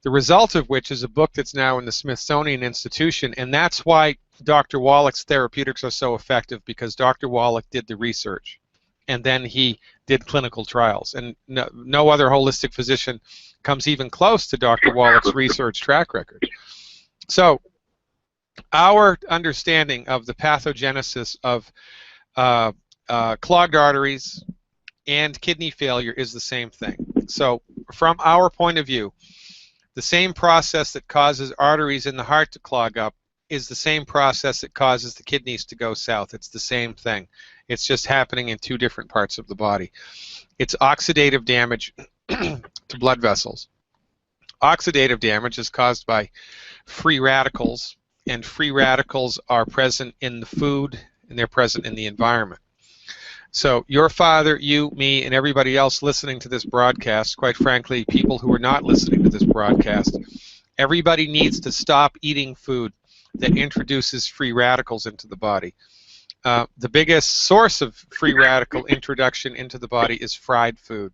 the result of which is a book that's now in the Smithsonian Institution, and that's why Dr. Wallach's therapeutics are so effective, because Dr. Wallach did the research, and then he did clinical trials, and no other holistic physician comes even close to Dr. Wallach's research track record. So our understanding of the pathogenesis of clogged arteries and kidney failure is the same thing. So from our point of view, the same process that causes arteries in the heart to clog up is the same process that causes the kidneys to go south. It's the same thing. It's just happening in two different parts of the body. It's oxidative damage to blood vessels. Oxidative damage is caused by free radicals, and free radicals are present in the food, and they're present in the environment. So your father, you, me, and everybody else listening to this broadcast, quite frankly, people who are not listening to this broadcast, everybody needs to stop eating food that introduces free radicals into the body. The biggest source of free radical introduction into the body is fried food.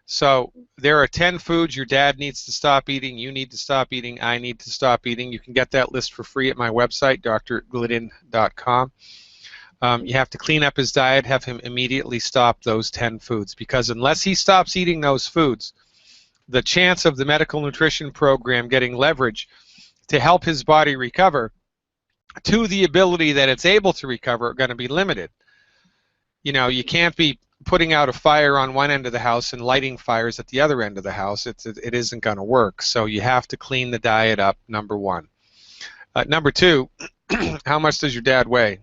So there are 10 foods your dad needs to stop eating, you need to stop eating, I need to stop eating. You can get that list for free at my website, drglidden.com. You have to clean up his diet, have him immediately stop those 10 foods, because unless he stops eating those foods, the chance of the medical nutrition program getting leverage to help his body recover to the ability that it's able to recover are going to be limited. You know, you can't be putting out a fire on one end of the house and lighting fires at the other end of the house. It isn't going to work. So you have to clean the diet up, number one. Number two, how much does your dad weigh?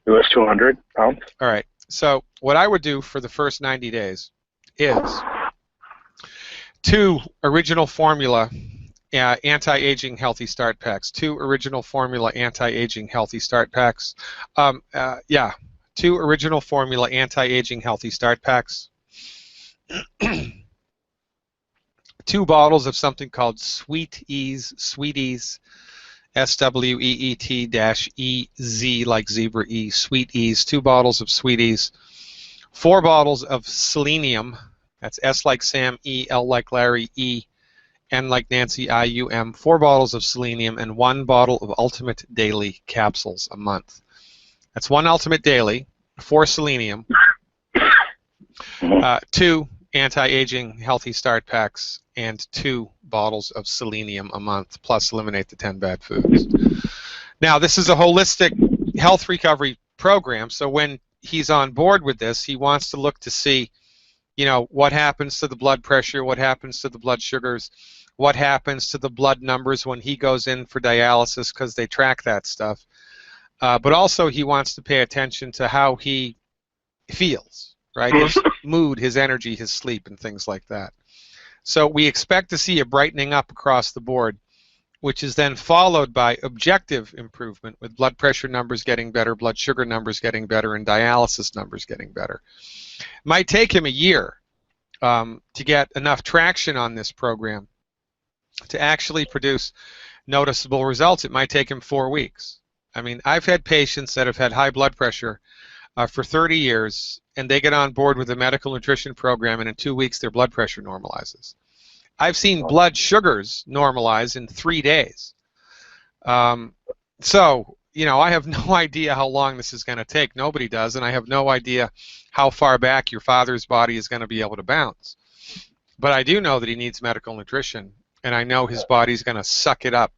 He was 200 pounds. All right. So what I would do for the first 90 days is 2 original formula anti-aging healthy start packs. 2 original formula anti-aging healthy start packs. 2 2 original formula anti-aging healthy start packs, 2 bottles of something called Sweeties, SWEET-EZ, like zebra E, Sweeties, 2 bottles of Sweeties, 4 bottles of selenium, that's S like Sam, E, L like Larry, E, N like Nancy, IUM, 4 bottles of selenium, and 1 bottle of Ultimate Daily capsules a month. That's 1 Ultimate Daily, 4 selenium, 2 anti-aging healthy start packs, and 2 bottles of selenium a month, plus eliminate the 10 bad foods. Now, this is a holistic health recovery program, so when he's on board with this, he wants to look to see, you know, what happens to the blood pressure, what happens to the blood sugars, what happens to the blood numbers when he goes in for dialysis, because they track that stuff. But also he wants to pay attention to how he feels, right? His mood, his energy, his sleep, and things like that. So we expect to see a brightening up across the board, which is then followed by objective improvement with blood pressure numbers getting better, blood sugar numbers getting better, and dialysis numbers getting better. It might take him a year to get enough traction on this program to actually produce noticeable results. It might take him 4 weeks. I mean, I've had patients that have had high blood pressure for 30 years, and they get on board with a medical nutrition program, and in 2 weeks their blood pressure normalizes. I've seen blood sugars normalize in 3 days. So, you know, I have no idea how long this is going to take. Nobody does, and I have no idea how far back your father's body is going to be able to bounce. But I do know that he needs medical nutrition, and I know his body's going to suck it up.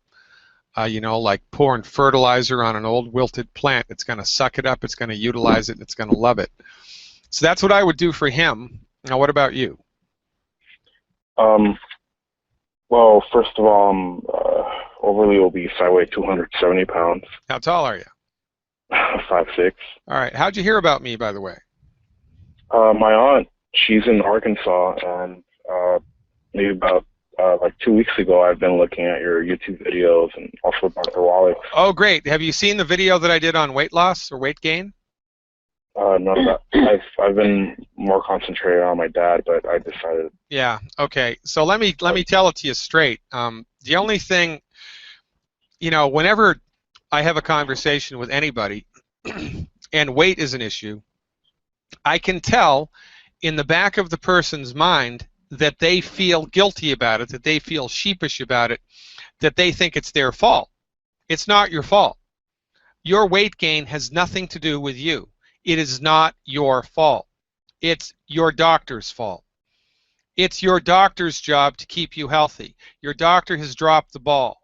You know, like pouring fertilizer on an old wilted plant. It's going to suck it up, it's going to utilize it, and it's going to love it. So that's what I would do for him. Now, what about you? Well, first of all, I'm overly obese. I weigh 270 pounds. How tall are you? 5'6". All right. How'd you hear about me, by the way? My aunt, she's in Arkansas, and maybe about like 2 weeks ago, I've been looking at your YouTube videos and also Dr. Wallach. Oh, great. Have you seen the video that I did on weight loss or weight gain? No, I've been more concentrated on my dad, but I decided. Yeah. Okay. So let me tell it to you straight. The only thing, you know, whenever I have a conversation with anybody, and weight is an issue, I can tell in the back of the person's mind that they feel guilty about it, that they feel sheepish about it, that they think it's their fault. It's not your fault. Your weight gain has nothing to do with you. It is not your fault. It's your doctor's fault. It's your doctor's job to keep you healthy. Your doctor has dropped the ball.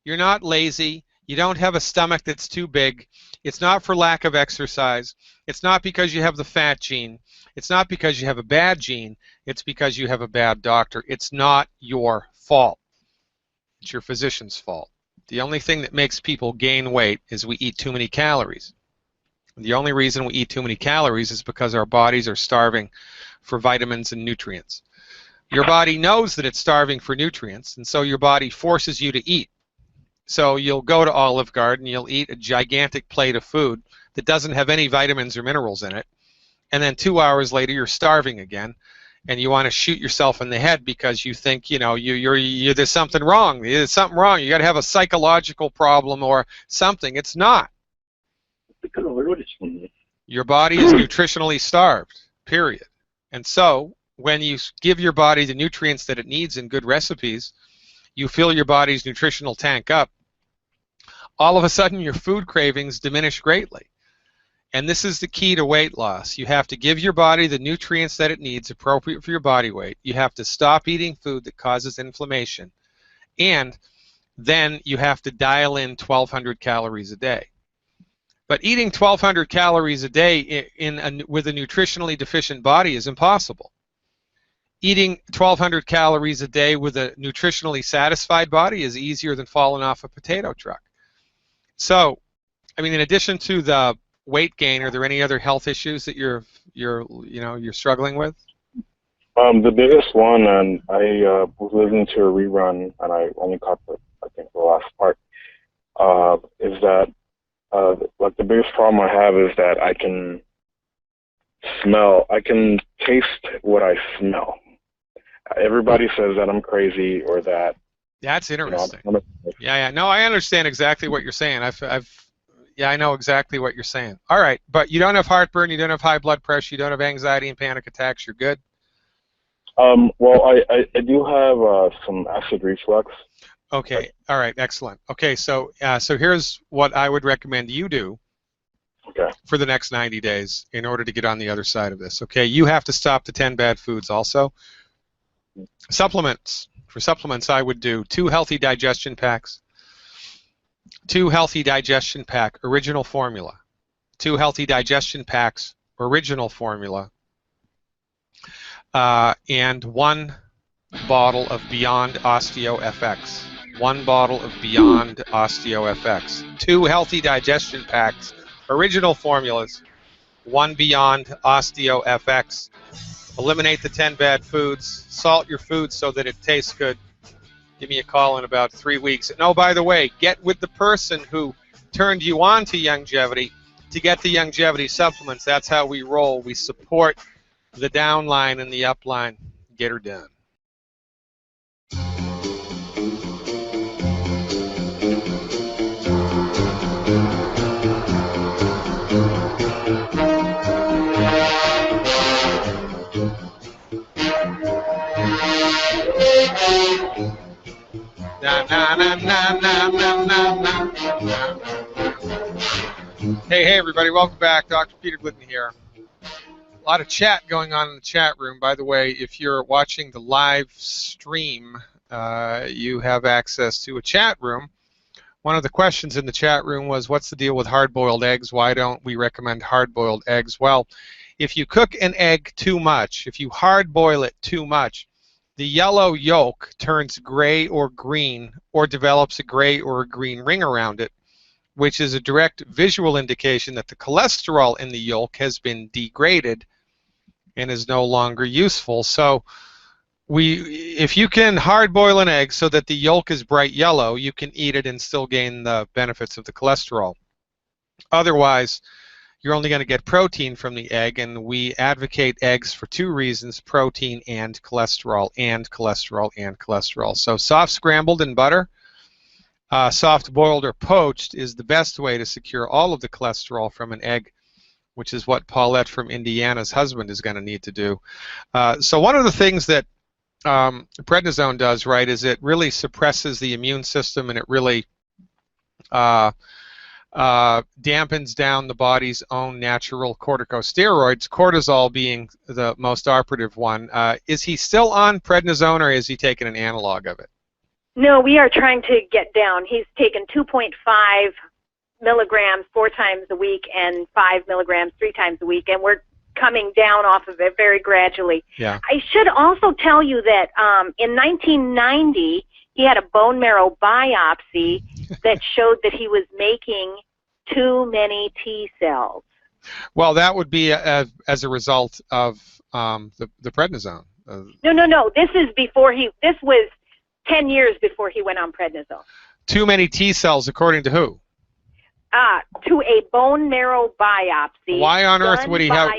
You're not lazy. You don't have a stomach that's too big. It's not for lack of exercise. It's not because you have the fat gene. It's not because you have a bad gene. It's because you have a bad doctor. It's not your fault. It's your physician's fault. The only thing that makes people gain weight is we eat too many calories. The only reason we eat too many calories is because our bodies are starving for vitamins and nutrients. Your body knows that it's starving for nutrients, and so your body forces you to eat. So you'll go to Olive Garden, you'll eat a gigantic plate of food that doesn't have any vitamins or minerals in it, and then 2 hours later you're starving again, and you want to shoot yourself in the head because you think, you know, there's something wrong. There's something wrong. You got to have a psychological problem or something. It's not. Your body is nutritionally starved, period. And so when you give your body the nutrients that it needs in good recipes, you fill your body's nutritional tank up, all of a sudden your food cravings diminish greatly. And this is the key to weight loss. You have to give your body the nutrients that it needs appropriate for your body weight. You have to stop eating food that causes inflammation. And then you have to dial in 1,200 calories a day. But eating 1,200 calories a day with a nutritionally deficient body is impossible. Eating 1,200 calories a day with a nutritionally satisfied body is easier than falling off a potato truck. So, I mean, in addition to the weight gain, are there any other health issues that you're struggling with? The biggest one, and I was listening to a rerun, and I only caught the last part, is that like the biggest problem I have is that I can smell. I can taste what I smell. Everybody says that I'm crazy or that. That's interesting. You know, Yeah. No, I understand exactly what you're saying. Yeah, I know exactly what you're saying. All right, but you don't have heartburn, you don't have high blood pressure, you don't have anxiety and panic attacks. You're good. Well, I do have some acid reflux. Okay. All right. Excellent. Okay. So here's what I would recommend you do. Okay. For the next 90 days in order to get on the other side of this. Okay. You have to stop the 10 bad foods also. Supplements. For supplements, I would do 2 healthy digestion packs. 2 healthy digestion pack original formula. 2 healthy digestion packs original formula. And 1 bottle of Beyond Osteo FX. 1 bottle of Beyond Osteo FX. 2 healthy digestion packs, original formulas. 1 Beyond Osteo FX. Eliminate the 10 bad foods. Salt your food so that it tastes good. Give me a call in about 3 weeks. And oh, by the way, get with the person who turned you on to Youngevity to get the Youngevity supplements. That's how we roll. We support the downline and the upline. Get her done. Hey, everybody, welcome back. Dr. Peter Glidden here. A lot of chat going on in the chat room. By the way, if you're watching the live stream, you have access to a chat room. One of the questions in the chat room was, what's the deal with hard-boiled eggs? Why don't we recommend hard-boiled eggs? Well, if you cook an egg too much, if you hard-boil it too much, the yellow yolk turns gray or green or develops a gray or a green ring around it, which is a direct visual indication that the cholesterol in the yolk has been degraded and is no longer useful. So if you can hard-boil an egg so that the yolk is bright yellow, you can eat it and still gain the benefits of the cholesterol. Otherwise, you're only going to get protein from the egg, and we advocate eggs for 2 reasons: protein and cholesterol, and cholesterol, and cholesterol. So soft scrambled in butter, soft boiled or poached is the best way to secure all of the cholesterol from an egg, which is what Paulette from Indiana's husband is going to need to do. So one of the things that prednisone does, right, is it really suppresses the immune system, and it really dampens down the body's own natural corticosteroids, cortisol being the most operative one. Is he still on prednisone, or is he taking an analog of it? No, we are trying to get down. He's taken 2.5 milligrams 4 times a week and 5 milligrams 3 times a week, and we're coming down off of it very gradually. Yeah. I should also tell you that in 1990, he had a bone marrow biopsy that showed that he was making too many T cells. Well, that would be as a result of the prednisone. No. This is before this was 10 years before he went on prednisone. Too many T cells, according to who? To a bone marrow biopsy. Why on earth would he have?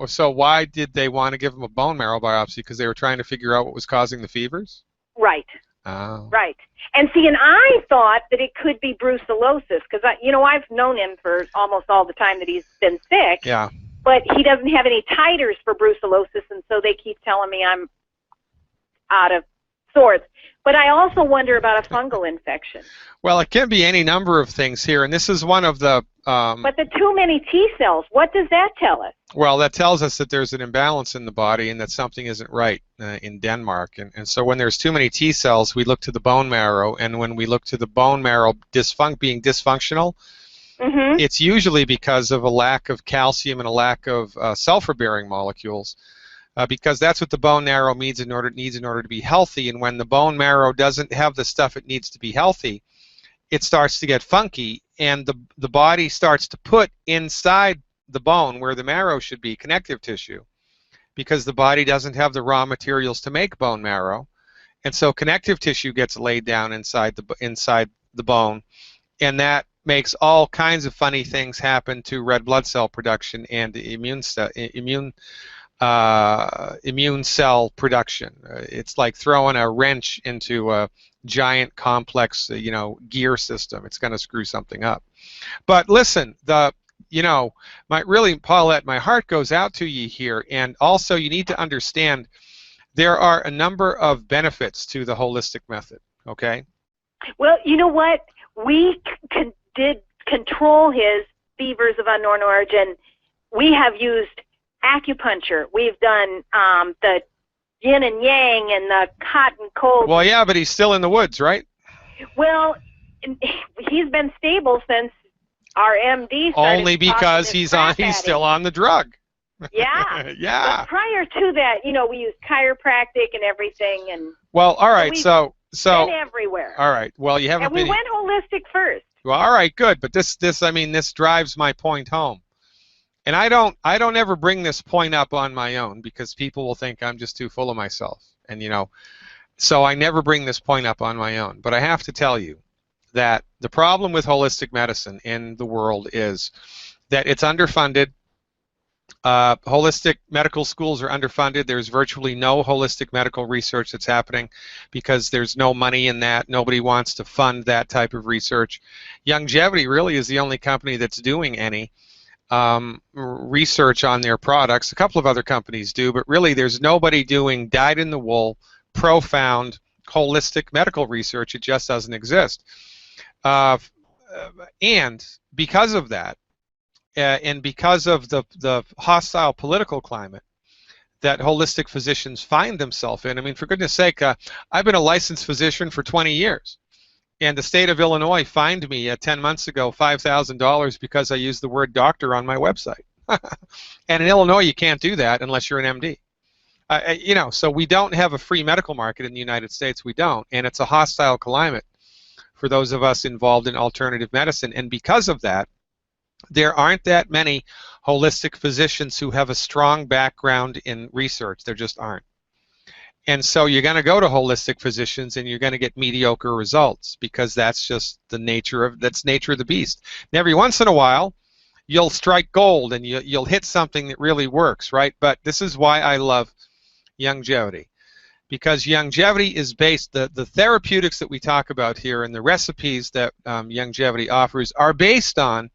So why did they want to give him a bone marrow biopsy? Because they were trying to figure out what was causing the fevers? Right. Oh. Right. And see, and I thought that it could be brucellosis, because I've known him for almost all the time that he's been sick. Yeah. But he doesn't have any titers for brucellosis, and so they keep telling me I'm out of sorts. But I also wonder about a fungal infection. Well, it can be any number of things here, and this is one of the... but the too many T cells, what does that tell us? Well, that tells us that there's an imbalance in the body and that something isn't right in Denmark. And so when there's too many T cells, we look to the bone marrow, and when we look to the bone marrow being dysfunctional, it's usually because of a lack of calcium and a lack of sulfur-bearing molecules. Because that's what the bone marrow needs in order to be healthy. And when the bone marrow doesn't have the stuff it needs to be healthy, it starts to get funky, and the body starts to put inside the bone where the marrow should be connective tissue, because the body doesn't have the raw materials to make bone marrow, and so connective tissue gets laid down inside the bone, and that makes all kinds of funny things happen to red blood cell production and the immune cell production. It's like throwing a wrench into a giant complex, gear system. It's going to screw something up. But listen, Paulette, my heart goes out to you here, and also you need to understand there are a number of benefits to the holistic method, okay? Well, you know what? We did control his fevers of unknown origin. We have used acupuncture. We've done the yin and yang and the hot and cold. Well, yeah, but he's still in the woods, right? Well, he's been stable since our MD started. Only because he's still on the drug. Yeah. Yeah. But prior to that, we used chiropractic and everything, and well, all right, so been everywhere. All right, well, you haven't. And we went holistic first. Well, all right, good, but this drives my point home. And I don't ever bring this point up on my own because people will think I'm just too full of myself. And, so I never bring this point up on my own. But I have to tell you that the problem with holistic medicine in the world is that it's underfunded. Holistic medical schools are underfunded. There's virtually no holistic medical research that's happening because there's no money in that. Nobody wants to fund that type of research. Youngevity really is the only company that's doing any research on their products. A couple of other companies do, but really there's nobody doing dyed-in-the-wool, profound, holistic medical research. It just doesn't exist. And because of that, and because of the hostile political climate that holistic physicians find themselves in, I mean, for goodness sake, I've been a licensed physician for 20 years. And the state of Illinois fined me 10 months ago $5,000 because I used the word doctor on my website. And in Illinois, you can't do that unless you're an MD. So we don't have a free medical market in the United States. We don't. And it's a hostile climate for those of us involved in alternative medicine. And because of that, there aren't that many holistic physicians who have a strong background in research. There just aren't. And so you're going to go to holistic physicians and you're going to get mediocre results because that's just the nature of the beast. And every once in a while, you'll strike gold and you'll hit something that really works, right? But this is why I love Youngevity, because Youngevity is based, the therapeutics that we talk about here and the recipes that Youngevity offers are based on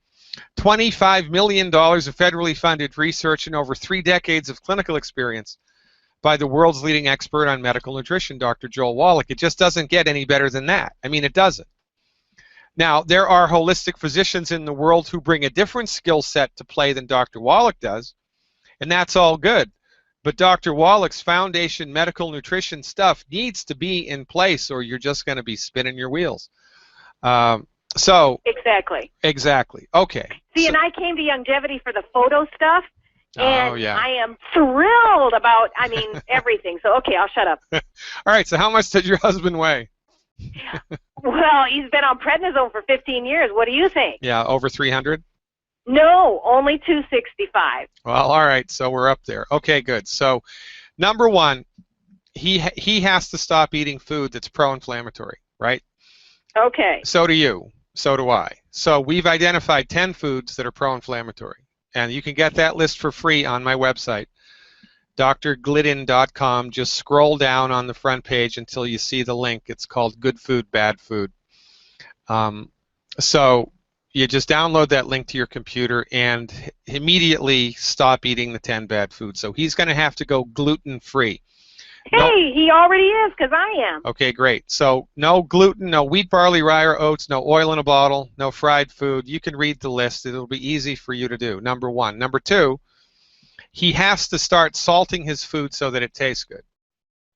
$25 million of federally funded research and over 3 decades of clinical experience by the world's leading expert on medical nutrition, Dr. Joel Wallach. It just doesn't get any better than that. I mean, it doesn't. Now, there are holistic physicians in the world who bring a different skill set to play than Dr. Wallach does, and that's all good. But Dr. Wallach's foundation medical nutrition stuff needs to be in place or you're just going to be spinning your wheels. Exactly. Okay. See, and I came to Youngevity for the photo stuff. And yeah. I am thrilled about, everything. So, okay, I'll shut up. All right, so how much did your husband weigh? Well, he's been on Prednisone for 15 years. What do you think? Yeah, over 300? No, only 265. Well, all right, so we're up there. Okay, good. So, number one, he has to stop eating food that's pro-inflammatory, right? Okay. So do you. So do I. So we've identified 10 foods that are pro-inflammatory. And you can get that list for free on my website, drglidden.com. Just scroll down on the front page until you see the link. It's called Good Food, Bad Food. So you just download that link to your computer and immediately stop eating the 10 bad foods. So he's going to have to go gluten-free. Hey, he already is, because I am. Okay, great. So no gluten, no wheat, barley, rye, or oats, no oil in a bottle, no fried food. You can read the list. It'll be easy for you to do, number one. Number two, he has to start salting his food so that it tastes good.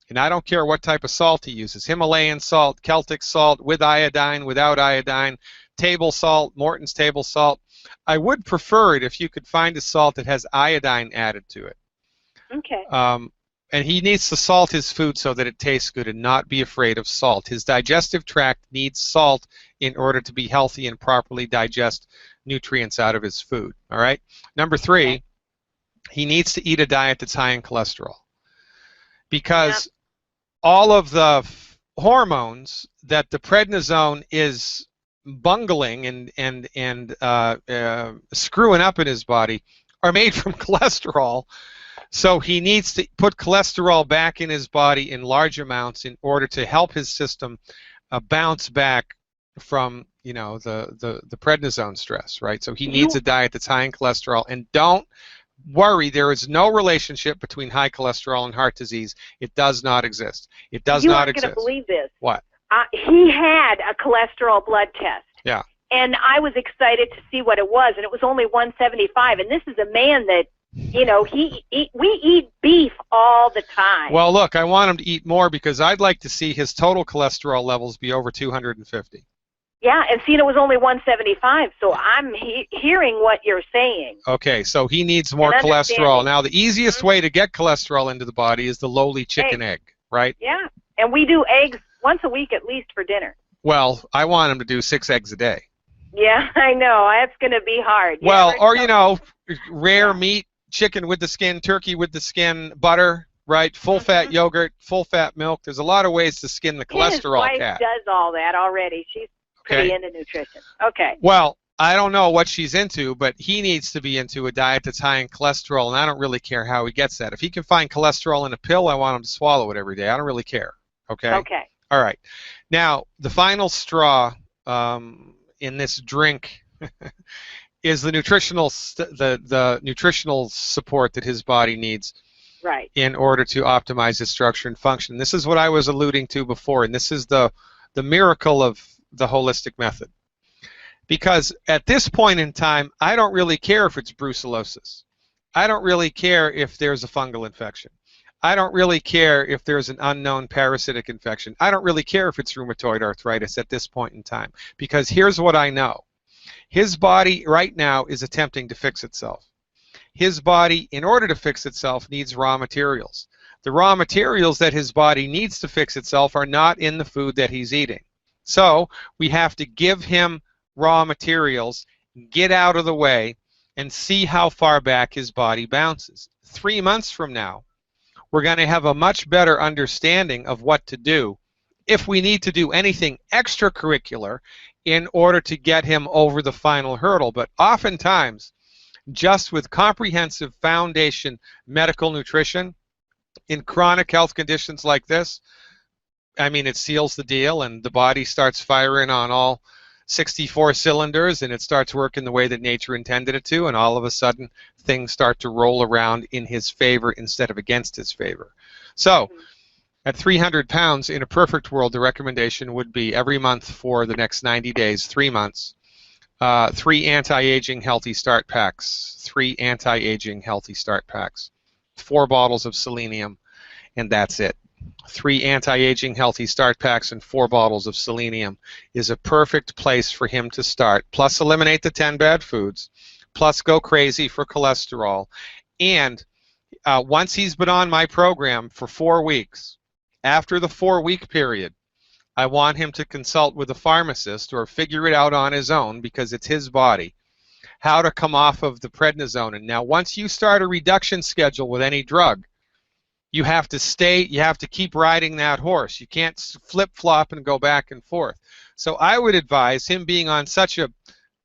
And I don't care what type of salt he uses. Himalayan salt, Celtic salt, with iodine, without iodine, table salt, Morton's table salt. I would prefer it if you could find a salt that has iodine added to it. Okay. And he needs to salt his food so that it tastes good and not be afraid of salt. His digestive tract needs salt in order to be healthy and properly digest nutrients out of his food. All right? Number three, he needs to eat a diet that's high in cholesterol. Because all of the hormones that the prednisone is bungling and screwing up in his body are made from cholesterol. So he needs to put cholesterol back in his body in large amounts in order to help his system bounce back from, you know, the prednisone stress, right? So he needs a diet that's high in cholesterol. And don't worry, there is no relationship between high cholesterol and heart disease. It does not exist. It does not exist. You aren't going to believe this. What? He had a cholesterol blood test. Yeah. And I was excited to see what it was, and it was only 175. And this is a man that, you know, we eat beef all the time. Well, look, I want him to eat more because I'd like to see his total cholesterol levels be over 250. Yeah, and seeing it was only 175, so I'm hearing what you're saying. Okay, so he needs more cholesterol. Now, the easiest way to get cholesterol into the body is the lowly chicken egg, right? Yeah, and we do eggs once a week at least for dinner. Well, I want him to do 6 eggs a day. Yeah, I know. That's going to be hard. Well, or, you know, rare meat, chicken with the skin, turkey with the skin, butter, right? Full-fat yogurt, full-fat milk. There's a lot of ways to skin the cholesterol His wife does all that already. She's pretty into nutrition. Okay. Well, I don't know what she's into, but he needs to be into a diet that's high in cholesterol, and I don't really care how he gets that. If he can find cholesterol in a pill, I want him to swallow it every day. I don't really care. Okay? Okay. All right. Now, the final straw in this drink is the nutritional support that his body needs. Right. In order to optimize its structure and function. This is what I was alluding to before, and this is the miracle of the holistic method. Because at this point in time, I don't really care if it's brucellosis. I don't really care if there's a fungal infection. I don't really care if there's an unknown parasitic infection. I don't really care if it's rheumatoid arthritis at this point in time. Because here's what I know. His body right now is attempting to fix itself. His body, in order to fix itself, needs raw materials. The raw materials that his body needs to fix itself are not in the food that he's eating. So we have to give him raw materials, get out of the way, and see how far back his body bounces. 3 months from now, we're going to have a much better understanding of what to do if we need to do anything extracurricular in order to get him over the final hurdle. But oftentimes, just with comprehensive foundation medical nutrition in chronic health conditions like this, I mean, it seals the deal, and the body starts firing on all 64 cylinders, and it starts working the way that nature intended it to, and all of a sudden things start to roll around in his favor instead of against his favor. So at 300 pounds, in a perfect world, the recommendation would be every month for the next 90 days, 3 months, 3 anti-aging healthy start packs, 3 anti-aging healthy start packs, 4 bottles of selenium, and that's it. 3 anti-aging healthy start packs and 4 bottles of selenium is a perfect place for him to start. Plus eliminate the 10 bad foods. Plus go crazy for cholesterol. And once he's been on my program for 4 weeks, after the 4-week period, I want him to consult with a pharmacist or figure it out on his own, because it's his body, how to come off of the prednisone. And now once you start a reduction schedule with any drug, you have to keep riding that horse. You can't flip-flop and go back and forth. So I would advise him being on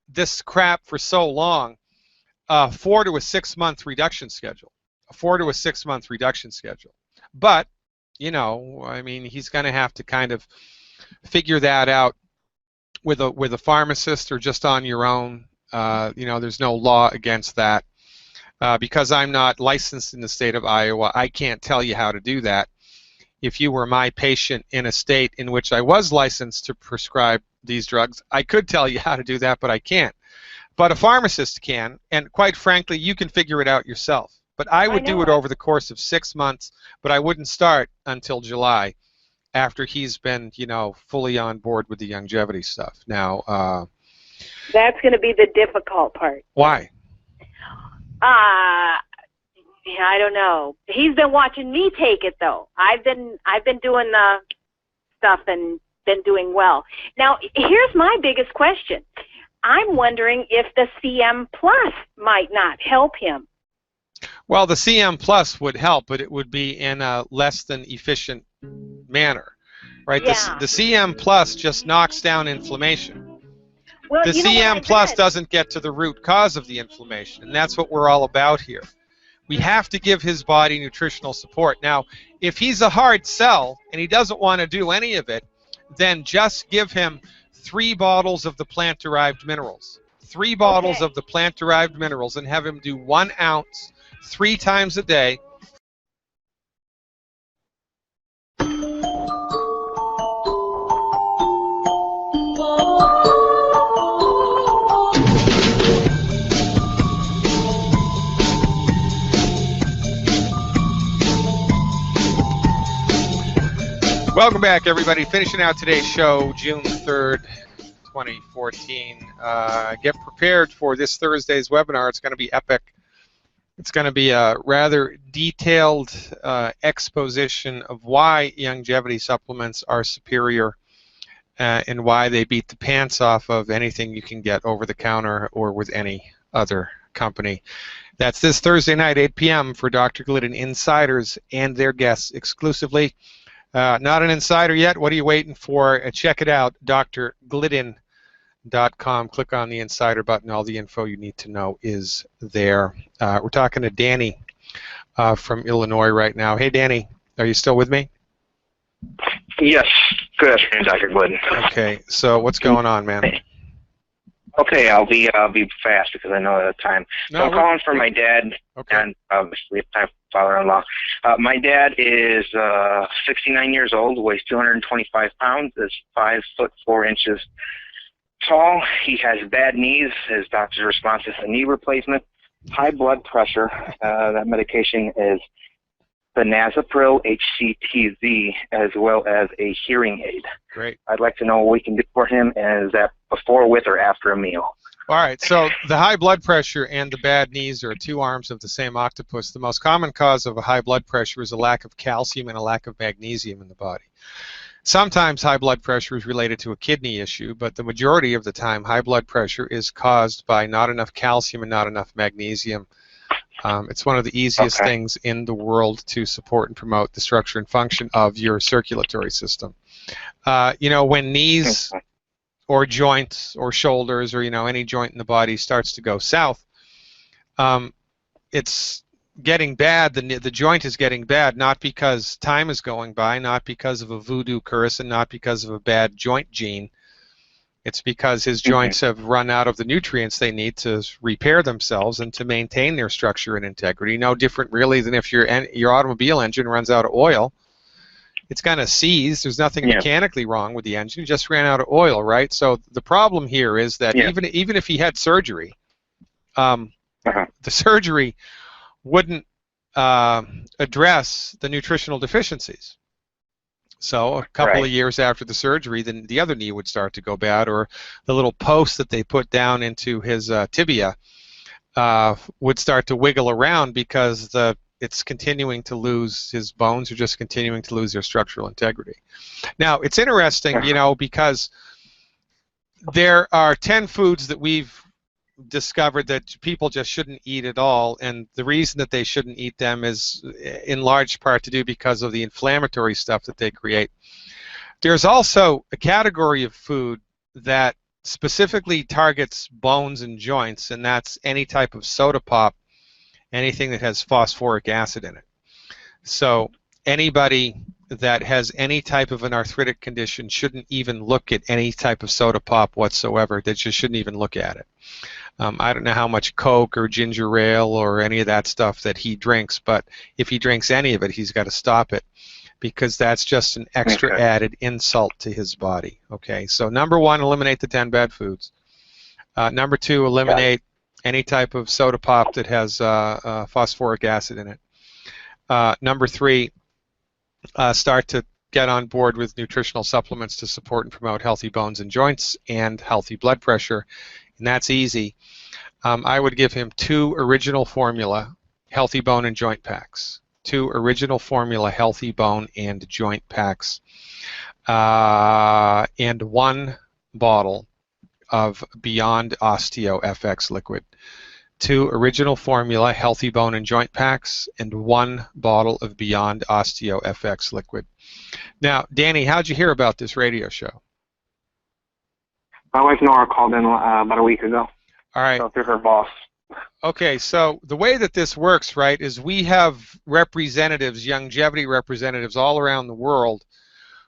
this crap for so long, 4 to a 6 month reduction schedule. A 4 to a 6 month reduction schedule. But, you know, I mean, he's going to have to kind of figure that out with a pharmacist or just on your own. You know, there's no law against that. Because I'm not licensed in the state of Iowa, I can't tell you how to do that. If you were my patient in a state in which I was licensed to prescribe these drugs, I could tell you how to do that, but I can't. But a pharmacist can, and quite frankly, you can figure it out yourself. But I would do it over the course of 6 months, but I wouldn't start until July, after he's been, you know, fully on board with the Youngevity stuff. Now, that's going to be the difficult part. Why? Yeah, I don't know. He's been watching me take it, though. I've been doing the stuff and been doing well. Now, here's my biggest question. I'm wondering if the CM Plus might not help him. Well, the CM Plus would help, but it would be in a less than efficient manner, right? Yeah. The CM Plus just knocks down inflammation. Well, the you know what CM I Plus read? doesn't get to the root cause of the inflammation, and that's what we're all about here. We have to give his body nutritional support. Now, if he's a hard sell and he doesn't want to do any of it, then just give him 3 bottles of the plant-derived minerals. 3 bottles of the plant-derived minerals, and have him do 1 ounce 3 times a day. Welcome back, everybody. Finishing out today's show, June 3rd, 2014. Get prepared for this Thursday's webinar. It's going to be epic. It's going to be a rather detailed exposition of why Youngevity supplements are superior and why they beat the pants off of anything you can get over the counter or with any other company. That's this Thursday night, 8 p.m. for Dr. Glidden Insiders and their guests exclusively. Not an insider yet? What are you waiting for? Check it out, drglidden.com. Click on the insider button. All the info you need to know is there. We're talking to Danny from Illinois right now. Hey, Danny, are you still with me? Yes. Good afternoon, Dr. Glidden. Okay, so what's going on, man? Okay, I'll be fast because I know the time. So I'm calling for my dad and obviously my father-in-law. My dad is 69 years old, weighs 225 pounds, is 5'4" tall. He has bad knees. His doctor's response is a knee replacement. High blood pressure. That medication is Benazepril HCTZ, as well as a hearing aid. Great. I'd like to know what we can do for him, and is that before, with, or after a meal? All right, so the high blood pressure and the bad knees are 2 arms of the same octopus. The most common cause of a high blood pressure is a lack of calcium and a lack of magnesium in the body. Sometimes high blood pressure is related to a kidney issue, but the majority of the time high blood pressure is caused by not enough calcium and not enough magnesium. It's one of the easiest things in the world to support and promote the structure and function of your circulatory system. You know, when knees or joints or shoulders or, you know, any joint in the body starts to go south, it's getting bad. The joint is getting bad, not because time is going by, not because of a voodoo curse, and not because of a bad joint gene. It's because his joints have run out of the nutrients they need to repair themselves and to maintain their structure and integrity. No different, really, than if your automobile engine runs out of oil. It's going to seize. There's nothing mechanically wrong with the engine. It just ran out of oil, right? So the problem here is that even if he had surgery, the surgery wouldn't address the nutritional deficiencies. So a couple of years after the surgery, then the other knee would start to go bad, or the little post that they put down into his tibia would start to wiggle around because it's continuing to lose, his bones are just continuing to lose their structural integrity. Now, it's interesting, you know, because there are 10 foods that we've discovered that people just shouldn't eat at all, and the reason that they shouldn't eat them is in large part to do because of the inflammatory stuff that they create. There's also a category of food that specifically targets bones and joints, and that's any type of soda pop, anything that has phosphoric acid in it. So anybody that has any type of an arthritic condition shouldn't even look at any type of soda pop whatsoever. They just shouldn't even look at it. I don't know how much Coke or ginger ale or any of that stuff that he drinks, but if he drinks any of it, he's got to stop it because that's just an extra added insult to his body. Okay, so number 1, eliminate the 10 bad foods. Number 2, eliminate any type of soda pop that has phosphoric acid in it. Number 3, start to get on board with nutritional supplements to support and promote healthy bones and joints and healthy blood pressure, and that's easy. I would give him 2 original formula healthy bone and joint packs. 2 original formula healthy bone and joint packs, and 1 bottle of Beyond Osteo FX liquid. 2 original formula healthy bone and joint packs and 1 bottle of Beyond Osteo FX liquid. Now, Danny, how'd you hear about this radio show? My wife Nora called in about a week ago. All right. So through her boss. Okay, so the way that this works, right, is we have representatives, Youngevity representatives all around the world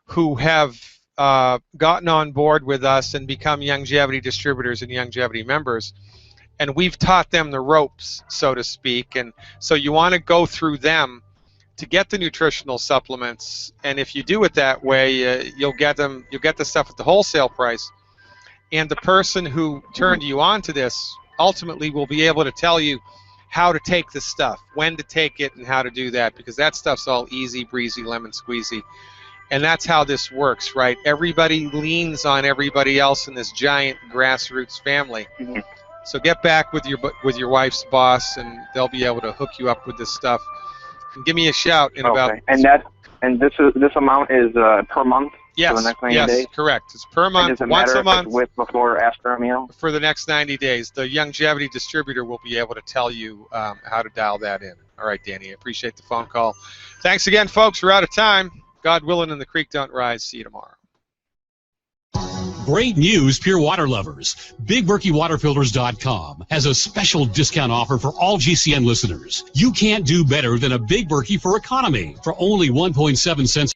who have gotten on board with us and become Youngevity distributors and Youngevity members. And we've taught them the ropes, so to speak. And so you want to go through them to get the nutritional supplements. And if you do it that way, you'll get the stuff at the wholesale price. And the person who turned you on to this ultimately will be able to tell you how to take the stuff, when to take it, and how to do that, because that stuff's all easy breezy, lemon squeezy. And that's how this works, right? Everybody leans on everybody else in this giant grassroots family. So get back with your wife's boss, and they'll be able to hook you up with this stuff. And give me a shout in about. And this amount is per month. Yes, for the next 90 days? Correct. It's per month, once a month. With, before, or after a meal? For the next 90 days. The Youngevity distributor will be able to tell you how to dial that in. All right, Danny, I appreciate the phone call. Thanks again, folks. We're out of time. God willing and the creek don't rise. See you tomorrow. Great news, pure water lovers. BigBerkeyWaterFilters.com has a special discount offer for all GCN listeners. You can't do better than a Big Berkey for economy for only 1.7 cents.